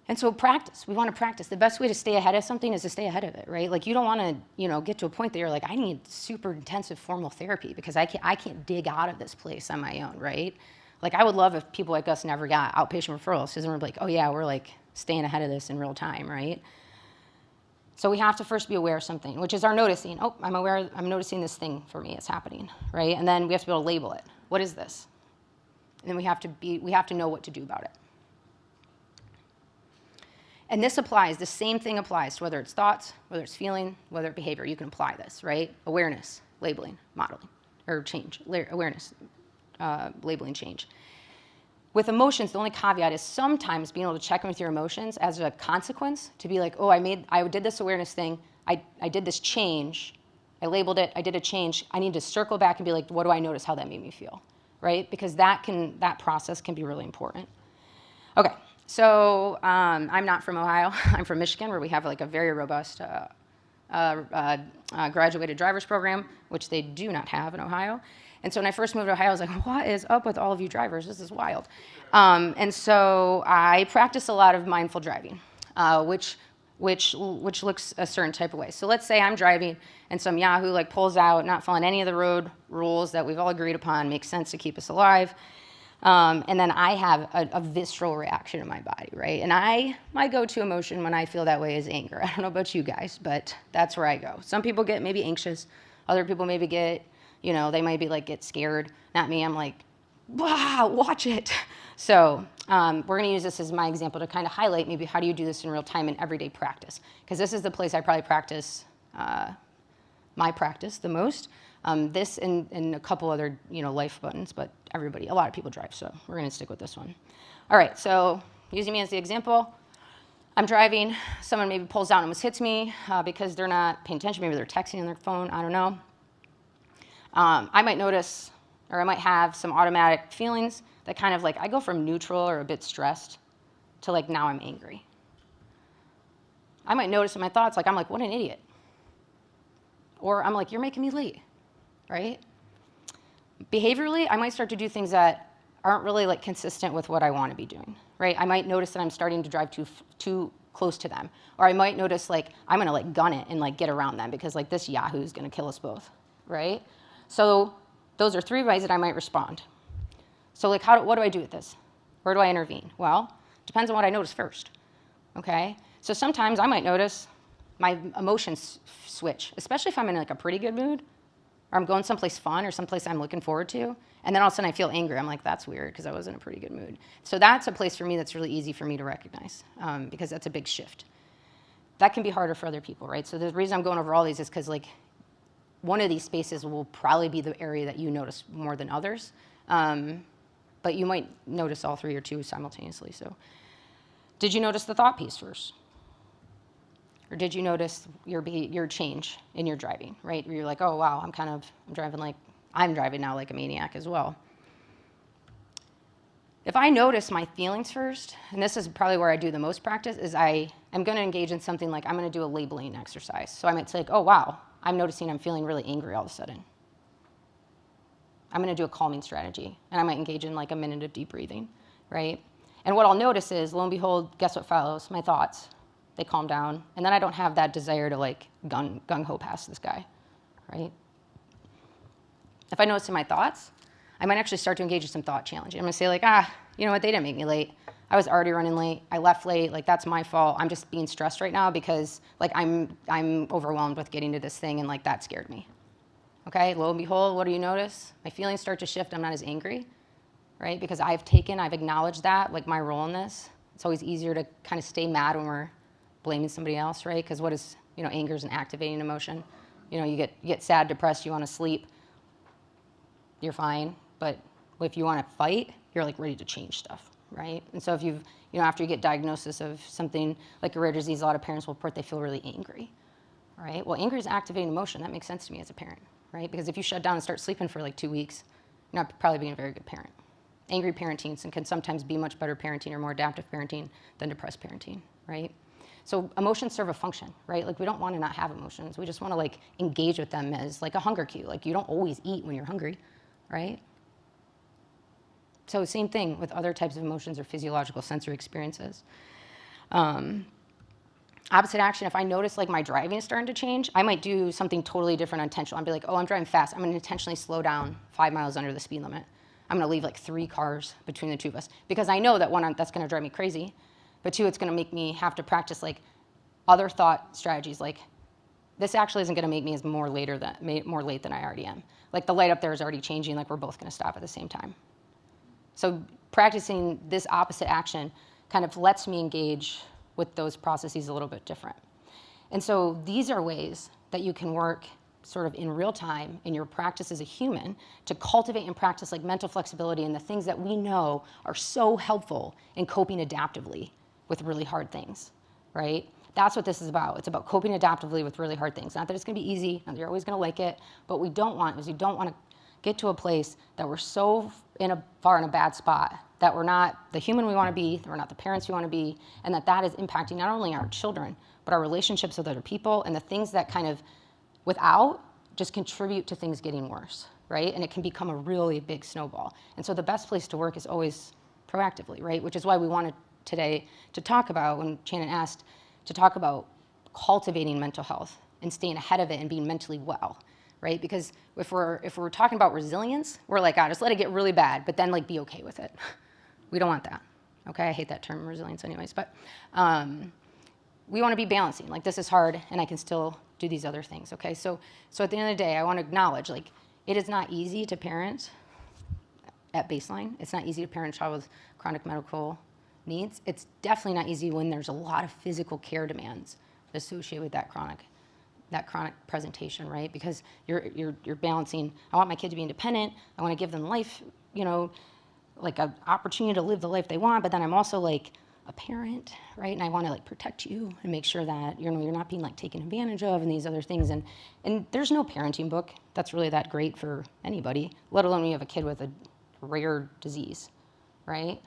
And so practice. We want to practice. The best way to stay ahead of something is to stay ahead of it, right? Like you don't want to, get to a point that you're like, I need super intensive formal therapy because I can't dig out of this place on my own, right? Like I would love if people like us never got outpatient referrals because we're like, oh yeah, we're like staying ahead of this in real time, right? So we have to first be aware of something, which is our noticing. Oh, I'm noticing this thing for me, it's happening, right? And then we have to be able to label it. What is this? And then we have to know what to do about it. And the same thing applies to whether it's thoughts, whether it's feeling, whether it's behavior. You can apply this, right? Awareness, labeling, modeling, or change. Awareness, labeling, change. With emotions, the only caveat is sometimes being able to check in with your emotions as a consequence to be like, oh, I did this awareness thing. I did this change. I labeled it. I did a change. I need to circle back and be like, what do I notice how that made me feel, right? Because that process can be really important. Okay. So I'm not from Ohio. I'm from Michigan, where we have like a very robust graduated driver's program, which they do not have in Ohio. And so when I first moved to Ohio, I was like, what is up with all of you drivers? This is wild. And so I practice a lot of mindful driving, which looks a certain type of way. So let's say I'm driving and some yahoo like pulls out, not following any of the road rules that we've all agreed upon, makes sense to keep us alive. And then I have a visceral reaction in my body, right? And my go-to emotion when I feel that way is anger. I don't know about you guys, but that's where I go. Some people get maybe anxious. Other people maybe get, they might be like, get scared. Not me. I'm like, wow, watch it. So we're going to use this as my example to kind of highlight maybe how do you do this in real time in everyday practice. Because this is the place I probably practice my practice the most. This and a couple other, life buttons, but a lot of people drive, so we're going to stick with this one. All right, so using me as the example, I'm driving. Someone maybe pulls down and almost hits me because they're not paying attention. Maybe they're texting on their phone. I don't know. I might notice, or I might have some automatic feelings that kind of like, I go from neutral or a bit stressed to like, now I'm angry. I might notice in my thoughts, like, I'm like, what an idiot. Or I'm like, you're making me late. Right? Behaviorally, I might start to do things that aren't really like consistent with what I want to be doing, right? I might notice that I'm starting to drive too close to them. Or I might notice like I'm going to like gun it and like get around them because like this yahoo is going to kill us both, right? So those are 3 ways that I might respond. So like what do I do with this? Where do I intervene? Well, depends on what I notice first, okay? So sometimes I might notice my emotions switch, especially if I'm in like a pretty good mood. Or I'm going someplace fun or someplace I'm looking forward to, and then all of a sudden I feel angry. I'm like, that's weird because I was in a pretty good mood. So that's a place for me that's really easy for me to recognize because that's a big shift. That can be harder for other people, right? So the reason I'm going over all these is because like one of these spaces will probably be the area that you notice more than others, but you might notice all 3 or 2 simultaneously. So did you notice the thought piece first? Or did you notice your change in your driving, right? Where you're like, oh, wow, I'm driving now like a maniac as well. If I notice my feelings first, and this is probably where I do the most practice, is I am going to engage in something like I'm going to do a labeling exercise. So I might say, like, oh, wow, I'm noticing I'm feeling really angry all of a sudden. I'm going to do a calming strategy, and I might engage in like a minute of deep breathing, right? And what I'll notice is, lo and behold, guess what follows? My thoughts. They calm down. And then I don't have that desire to like gung-ho past this guy, right? If I notice in my thoughts, I might actually start to engage in some thought challenge. I'm gonna say like, you know what, they didn't make me late. I was already running late. I left late. Like, that's my fault. I'm just being stressed right now because like I'm overwhelmed with getting to this thing, and like that scared me. Okay, lo and behold, what do you notice? My feelings start to shift. I'm not as angry, right? Because I've acknowledged that, like my role in this. It's always easier to kind of stay mad when we're blaming somebody else, right? Because what is, anger is an activating emotion. You get sad, depressed, you want to sleep. You're fine. But if you want to fight, you're like ready to change stuff, right? And so if you've, after you get diagnosis of something like a rare disease, a lot of parents will report they feel really angry, right? Well, anger is activating emotion. That makes sense to me as a parent, right? Because if you shut down and start sleeping for like 2 weeks, you're not probably being a very good parent. Angry parenting can sometimes be much better parenting or more adaptive parenting than depressed parenting, right? So emotions serve a function, right? Like we don't want to not have emotions. We just want to like engage with them as like a hunger cue. Like you don't always eat when you're hungry, right? So same thing with other types of emotions or physiological sensory experiences. Opposite action, if I notice like my driving is starting to change, I might do something totally different intentional. I'll be like, oh, I'm driving fast. I'm going to intentionally slow down 5 miles under the speed limit. I'm going to leave like 3 cars between the two of us because I know that one, that's going to drive me crazy, but 2, it's going to make me have to practice like other thought strategies. Like this actually isn't going to make me more late than I already am. Like the light up there is already changing. Like we're both going to stop at the same time. So practicing this opposite action kind of lets me engage with those processes a little bit different. And so these are ways that you can work sort of in real time in your practice as a human to cultivate and practice like mental flexibility and the things that we know are so helpful in coping adaptively with really hard things, right? That's what this is about. It's about coping adaptively with really hard things. Not that it's going to be easy, not that you're always going to like it, but we don't want to get to a place that we're so far in a bad spot that we're not the human we want to be, that we're not the parents we want to be, and that is impacting not only our children, but our relationships with other people and the things that kind of without just contribute to things getting worse, right? And it can become a really big snowball. And so the best place to work is always proactively, right? Which is why we wanted today to talk about, when Shannon asked, to talk about cultivating mental health and staying ahead of it and being mentally well, right? Because if we're talking about resilience, we're like, just let it get really bad, but then like be okay with it. We don't want that, okay? I hate that term resilience anyways, but we want to be balancing. Like this is hard and I can still do these other things, okay? So at the end of the day, I want to acknowledge like it is not easy to parent at baseline. It's not easy to parent a child with chronic medical needs. It's definitely not easy when there's a lot of physical care demands associated with that chronic presentation, right? Because you're balancing, I want my kid to be independent, I want to give them life, like an opportunity to live the life they want, but then I'm also like a parent, right? And I want to like protect you and make sure that you're not being like taken advantage of and these other things. And there's no parenting book that's really that great for anybody, let alone when you have a kid with a rare disease, right?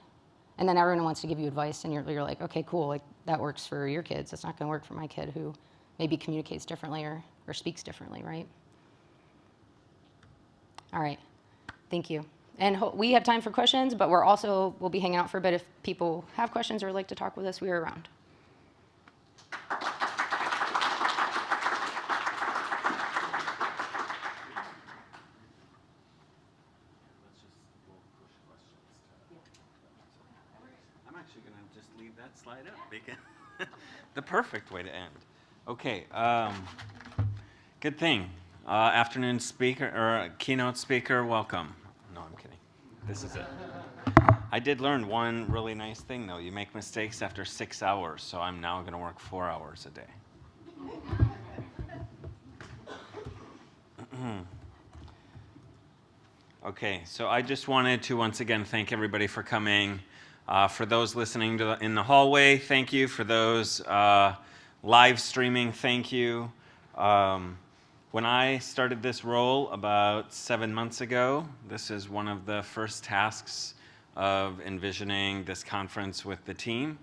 And then everyone wants to give you advice and you're like, okay, cool, like that works for your kids. That's not going to work for my kid who maybe communicates differently or speaks differently, right? All right, thank you. And we have time for questions, but we'll be hanging out for a bit. If people have questions or would like to talk with us, we are around. I'm actually going to just leave that slide up because the perfect way to end. Okay, good thing. Afternoon speaker or keynote speaker, welcome. No, I'm kidding. This is it. I did learn one really nice thing though. You make mistakes after 6 hours, so I'm now going to work 4 hours a day. Okay, so I just wanted to once again thank everybody for coming. For those listening in the hallway, thank you. For those live streaming, thank you. When I started this role about 7 months ago, this is one of the first tasks of envisioning this conference with the team.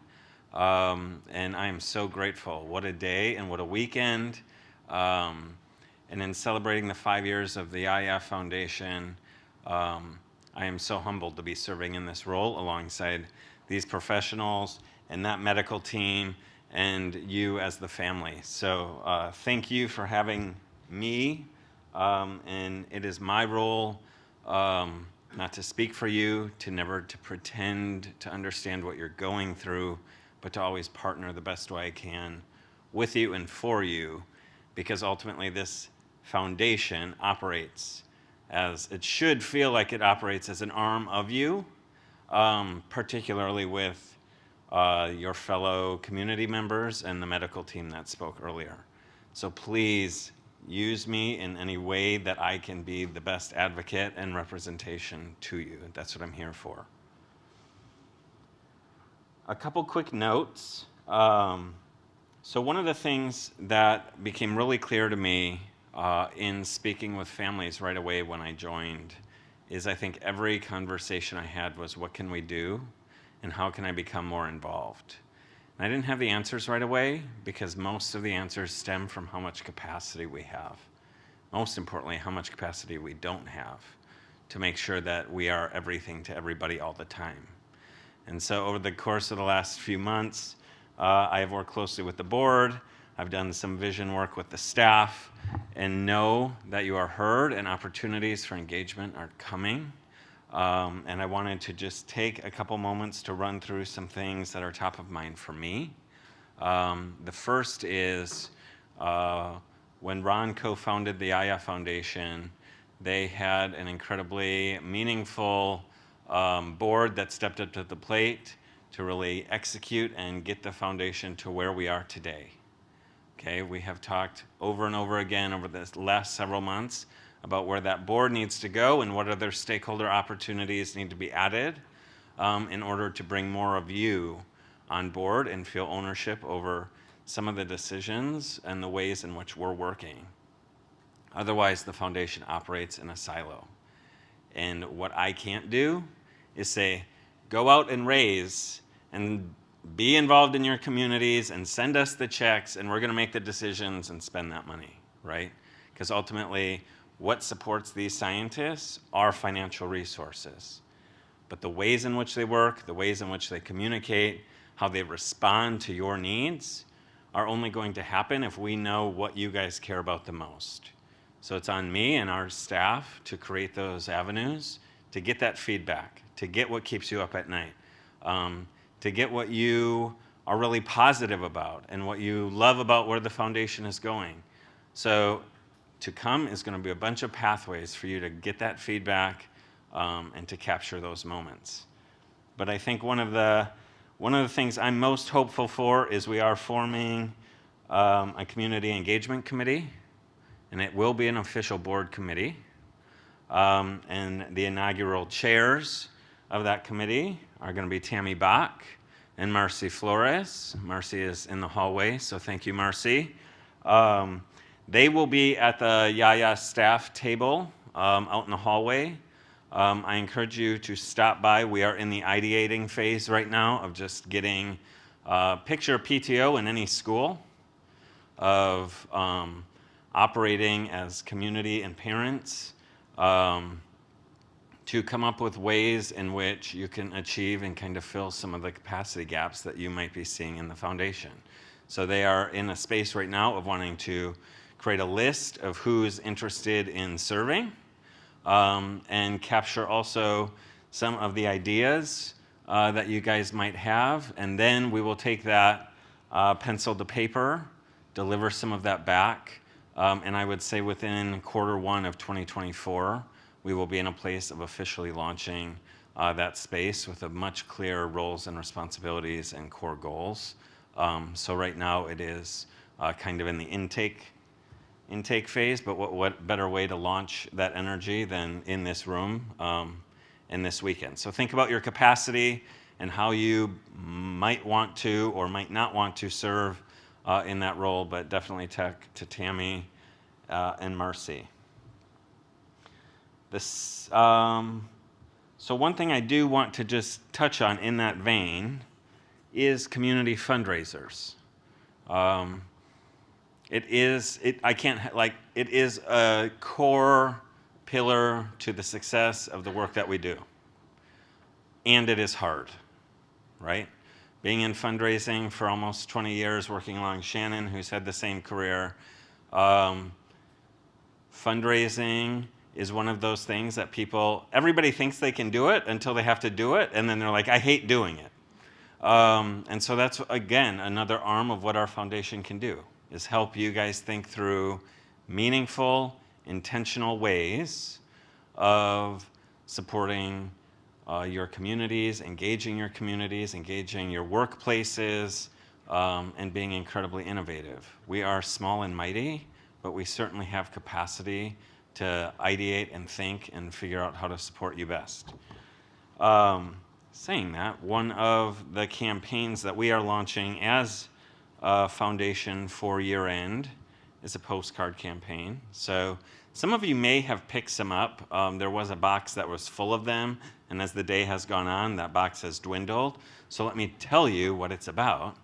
And I am so grateful. What a day and what a weekend. And in celebrating the 5 years of the IF Foundation, I am so humbled to be serving in this role alongside these professionals and that medical team and you as the family. So thank you for having me, and it is my role not to speak for you, to never to pretend to understand what you're going through, but to always partner the best way I can with you and for you, because ultimately this foundation operates as, it should feel like it operates as an arm of you, particularly with your fellow community members and the medical team that spoke earlier. So please use me in any way that I can be the best advocate and representation to you. That's what I'm here for. A couple quick notes. So one of the things that became really clear to me in speaking with families right away when I joined is I think every conversation I had was, what can we do and how can I become more involved? And I didn't have the answers right away because most of the answers stem from how much capacity we have. Most importantly, how much capacity we don't have to make sure that we are everything to everybody all the time. And so over the course of the last few months, I have worked closely with the board. I've done some vision work with the staff, and know that you are heard and opportunities for engagement are coming. And I wanted to just take a couple moments to run through some things that are top of mind for me. The first is when Ron co-founded the Yaya Foundation, they had an incredibly meaningful board that stepped up to the plate to really execute and get the foundation to where we are today. Okay, we have talked over and over again over the last several months about where that board needs to go and what other stakeholder opportunities need to be added in order to bring more of you on board and feel ownership over some of the decisions and the ways in which we're working. Otherwise, the foundation operates in a silo. And what I can't do is say, go out and raise and be involved in your communities and send us the checks and we're going to make the decisions and spend that money, right? Because ultimately, what supports these scientists are financial resources. But the ways in which they work, the ways in which they communicate, how they respond to your needs are only going to happen if we know what you guys care about the most. So it's on me and our staff to create those avenues, to get that feedback, to get what keeps you up at night, to get what you are really positive about and what you love about where the foundation is going. So to come is going to be a bunch of pathways for you to get that feedback and to capture those moments. But I think one of the things I'm most hopeful for is we are forming a community engagement committee, and it will be an official board committee. And the inaugural chairs of that committee are going to be Tammy Bach and Marcy Flores. Marcy is in the hallway, so thank you, Marcy. They will be at the Yaya staff table out in the hallway. I encourage you to stop by. We are in the ideating phase right now of just getting picture PTO in any school of operating as community and parents to come up with ways in which you can achieve and kind of fill some of the capacity gaps that you might be seeing in the foundation. So they are in a space right now of wanting to create a list of who's interested in serving and capture also some of the ideas that you guys might have. And then we will take that pencil to paper, deliver some of that back. And I would say within Q1 of 2024, we will be in a place of officially launching that space with a much clearer roles and responsibilities and core goals. So right now it is kind of in the intake phase, but what better way to launch that energy than in this room in this weekend. So think about your capacity and how you might want to or might not want to serve in that role, but definitely talk to Tammy and Marcy. So one thing I do want to just touch on in that vein is community fundraisers. It is a core pillar to the success of the work that we do. And it is hard. right? Being in fundraising for almost 20 years, working along Shannon, who's had the same career, fundraising is one of those things that everybody thinks they can do it until they have to do it, and then they're like, I hate doing it. And so that's, again, another arm of what our foundation can do, is help you guys think through meaningful, intentional ways of supporting your communities, engaging your workplaces, and being incredibly innovative. We are small and mighty, but we certainly have capacity to ideate and think and figure out how to support you best. Saying that, one of the campaigns that we are launching as a foundation for year end is a postcard campaign. So some of you may have picked some up. There was a box that was full of them, and as the day has gone on, that box has dwindled. So let me tell you what it's about.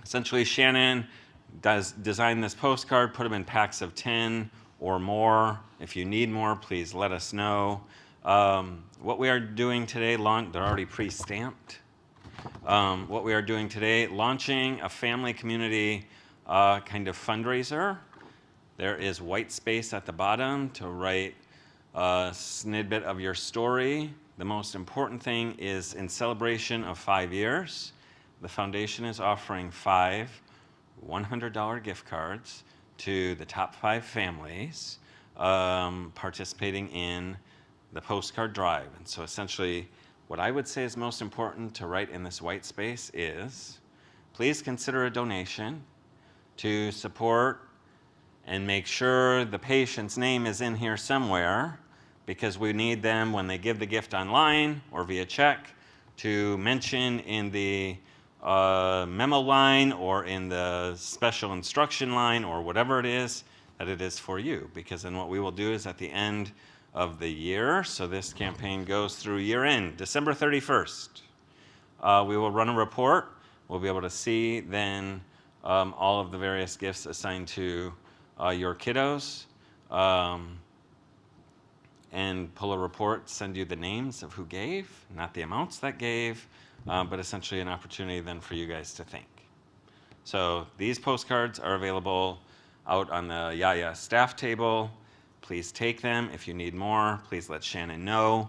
Essentially, Shannon design this postcard, put them in packs of 10 or more. If you need more, please let us know. What we are doing today, they're already pre-stamped. What we are doing today, launching a family community kind of fundraiser. There is white space at the bottom to write a snippet of your story. The most important thing is, in celebration of 5 years, the foundation is offering 5 $100 gift cards to the top 5 families participating in the postcard drive. And so essentially, what I would say is most important to write in this white space is, please consider a donation to support and make sure the patient's name is in here somewhere, because we need them when they give the gift online or via check to mention in the memo line or in the special instruction line or whatever it is, that it is for you. Because then what we will do is, at the end of the year, so this campaign goes through year end, December 31st, we will run a report. We'll be able to see then all of the various gifts assigned to your kiddos, and pull a report, send you the names of who gave, not the amounts that gave, but essentially an opportunity then for you guys to think. So these postcards are available out on the Yaya staff table. Please take them. If you need more, please let Shannon know.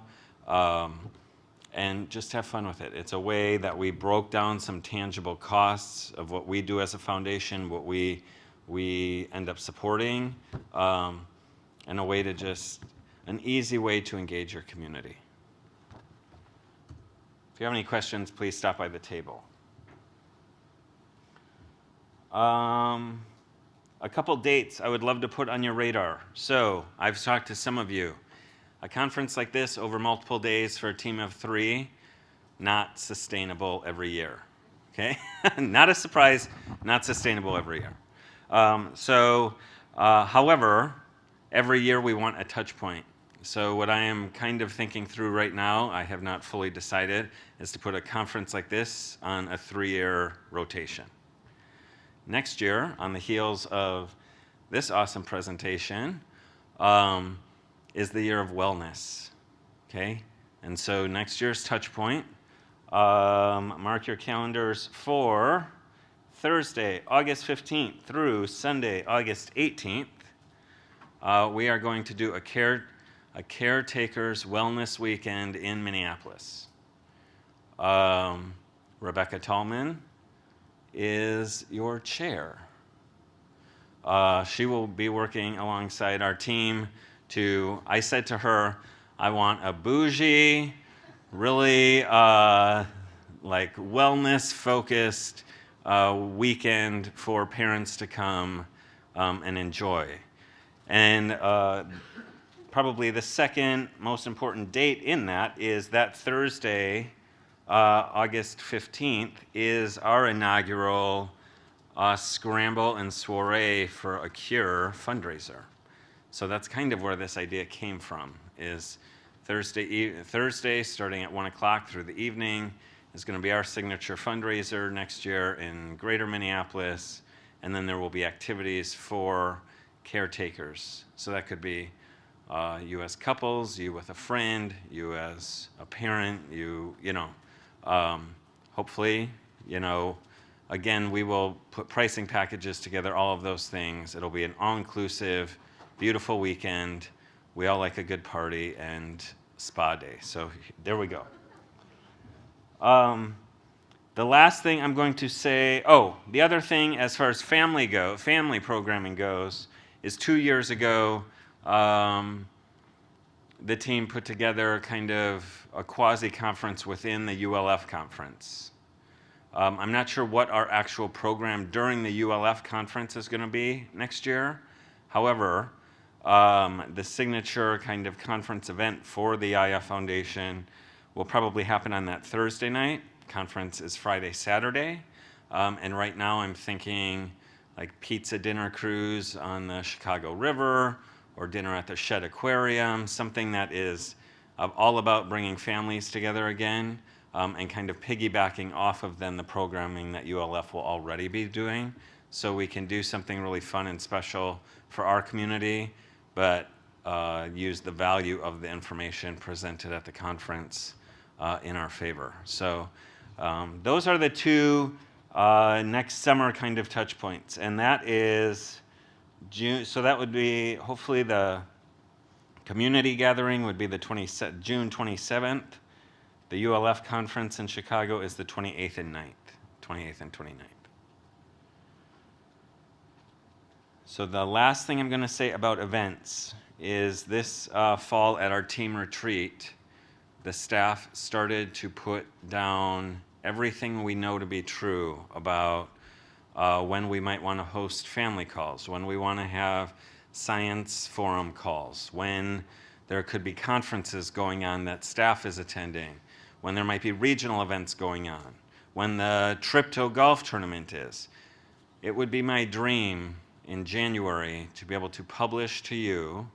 And just have fun with it. It's a way that we broke down some tangible costs of what we do as a foundation, what we end up supporting, and a way to an easy way to engage your community. If you have any questions, please stop by the table. A couple dates I would love to put on your radar. So I've talked to some of you. A conference like this over multiple days for a team of 3, not sustainable every year. Okay? Not a surprise, not sustainable every year. However, every year we want a touch point. So what I am kind of thinking through right now, I have not fully decided, is to put a conference like this on a 3-year rotation. Next year, on the heels of this awesome presentation, is the year of wellness. Okay? And so next year's touch point, mark your calendars for Thursday, August 15th through Sunday, August 18th. We are going to do a caretaker's wellness weekend in Minneapolis. Rebecca Tallman is your chair. She will be working alongside our team I said to her, I want a bougie, really like wellness-focused weekend for parents to come and enjoy. And probably the second most important date in that is that Thursday, August 15th, is our inaugural Scramble and Soiree for a Cure fundraiser. So that's kind of where this idea came from, is Thursday starting at 1 o'clock through the evening is going to be our signature fundraiser next year in greater Minneapolis, and then there will be activities for caretakers. So that could be you as couples, you with a friend, you as a parent, you know, Hopefully, again, we will put pricing packages together, all of those things. It'll be an all-inclusive, beautiful weekend. We all like a good party and spa day. So there we go. The last thing I'm going to say, the other thing as far as family programming goes, is 2 years ago, the team put together kind of a quasi-conference within the ULF conference. I'm not sure what our actual program during the ULF conference is going to be next year. However, the signature kind of conference event for the IF Foundation will probably happen on that Thursday night. Conference is Friday, Saturday. And right now I'm thinking like pizza dinner cruise on the Chicago River, or dinner at the Shed Aquarium, something that is all about bringing families together again, and kind of piggybacking off of then the programming that ULF will already be doing, so we can do something really fun and special for our community, but use the value of the information presented at the conference in our favor. So those are the two next summer kind of touch points, and that is June. So that would be, hopefully the community gathering would be the June 27th. The ULF conference in Chicago is the 28th and 29th. So the last thing I'm going to say about events is this fall at our team retreat, the staff started to put down everything we know to be true about when we might want to host family calls, when we want to have science forum calls, when there could be conferences going on that staff is attending, when there might be regional events going on, when the Tripto golf tournament is. It would be my dream in January to be able to publish to you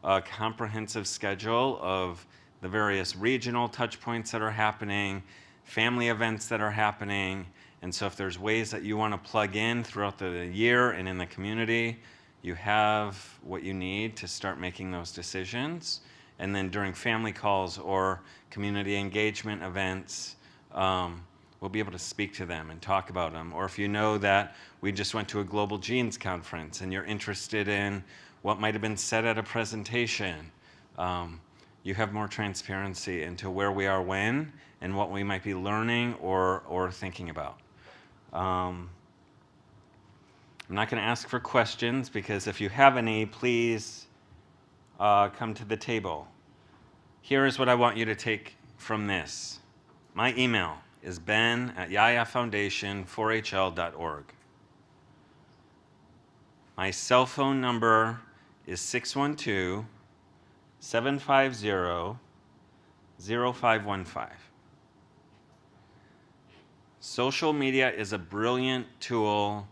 a comprehensive schedule of the various regional touch points that are happening, family events that are happening. And so if there's ways that you want to plug in throughout the year and in the community, you have what you need to start making those decisions. And then during family calls or community engagement events, we'll be able to speak to them and talk about them. Or if you know that we just went to a Global Genes conference and you're interested in what might have been said at a presentation, you have more transparency into where we are when and what we might be learning or thinking about. I'm not going to ask for questions, because if you have any, please come to the table. Here is what I want you to take from this. My email is ben@yayafoundation4hl.org. My cell phone number is 612-750-0515. Social media is a brilliant tool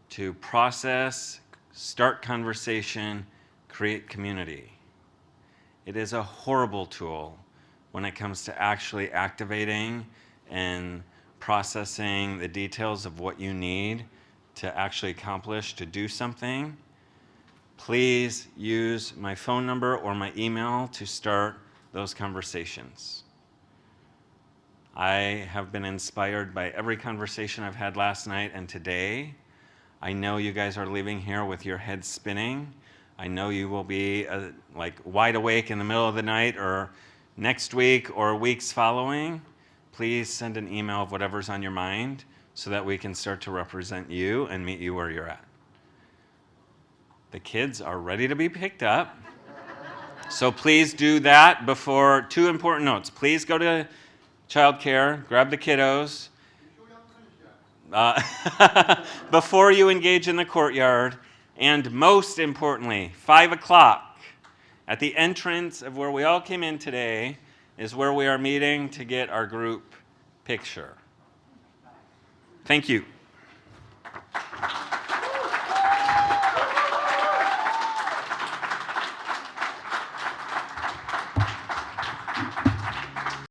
to process, start conversation, create community. It is a horrible tool when it comes to actually activating and processing the details of what you need to actually accomplish, to do something. Please use my phone number or my email to start those conversations. I have been inspired by every conversation I've had last night and today. I know you guys are leaving here with your heads spinning. I know you will be like wide awake in the middle of the night or next week or weeks following. Please send an email of whatever's on your mind so that we can start to represent you and meet you where you're at. The kids are ready to be picked up. So please do that before. Two important notes. Please go to childcare, grab the kiddos before you engage in the courtyard. And most importantly, 5 o'clock at the entrance of where we all came in today is where we are meeting to get our group picture. Thank you.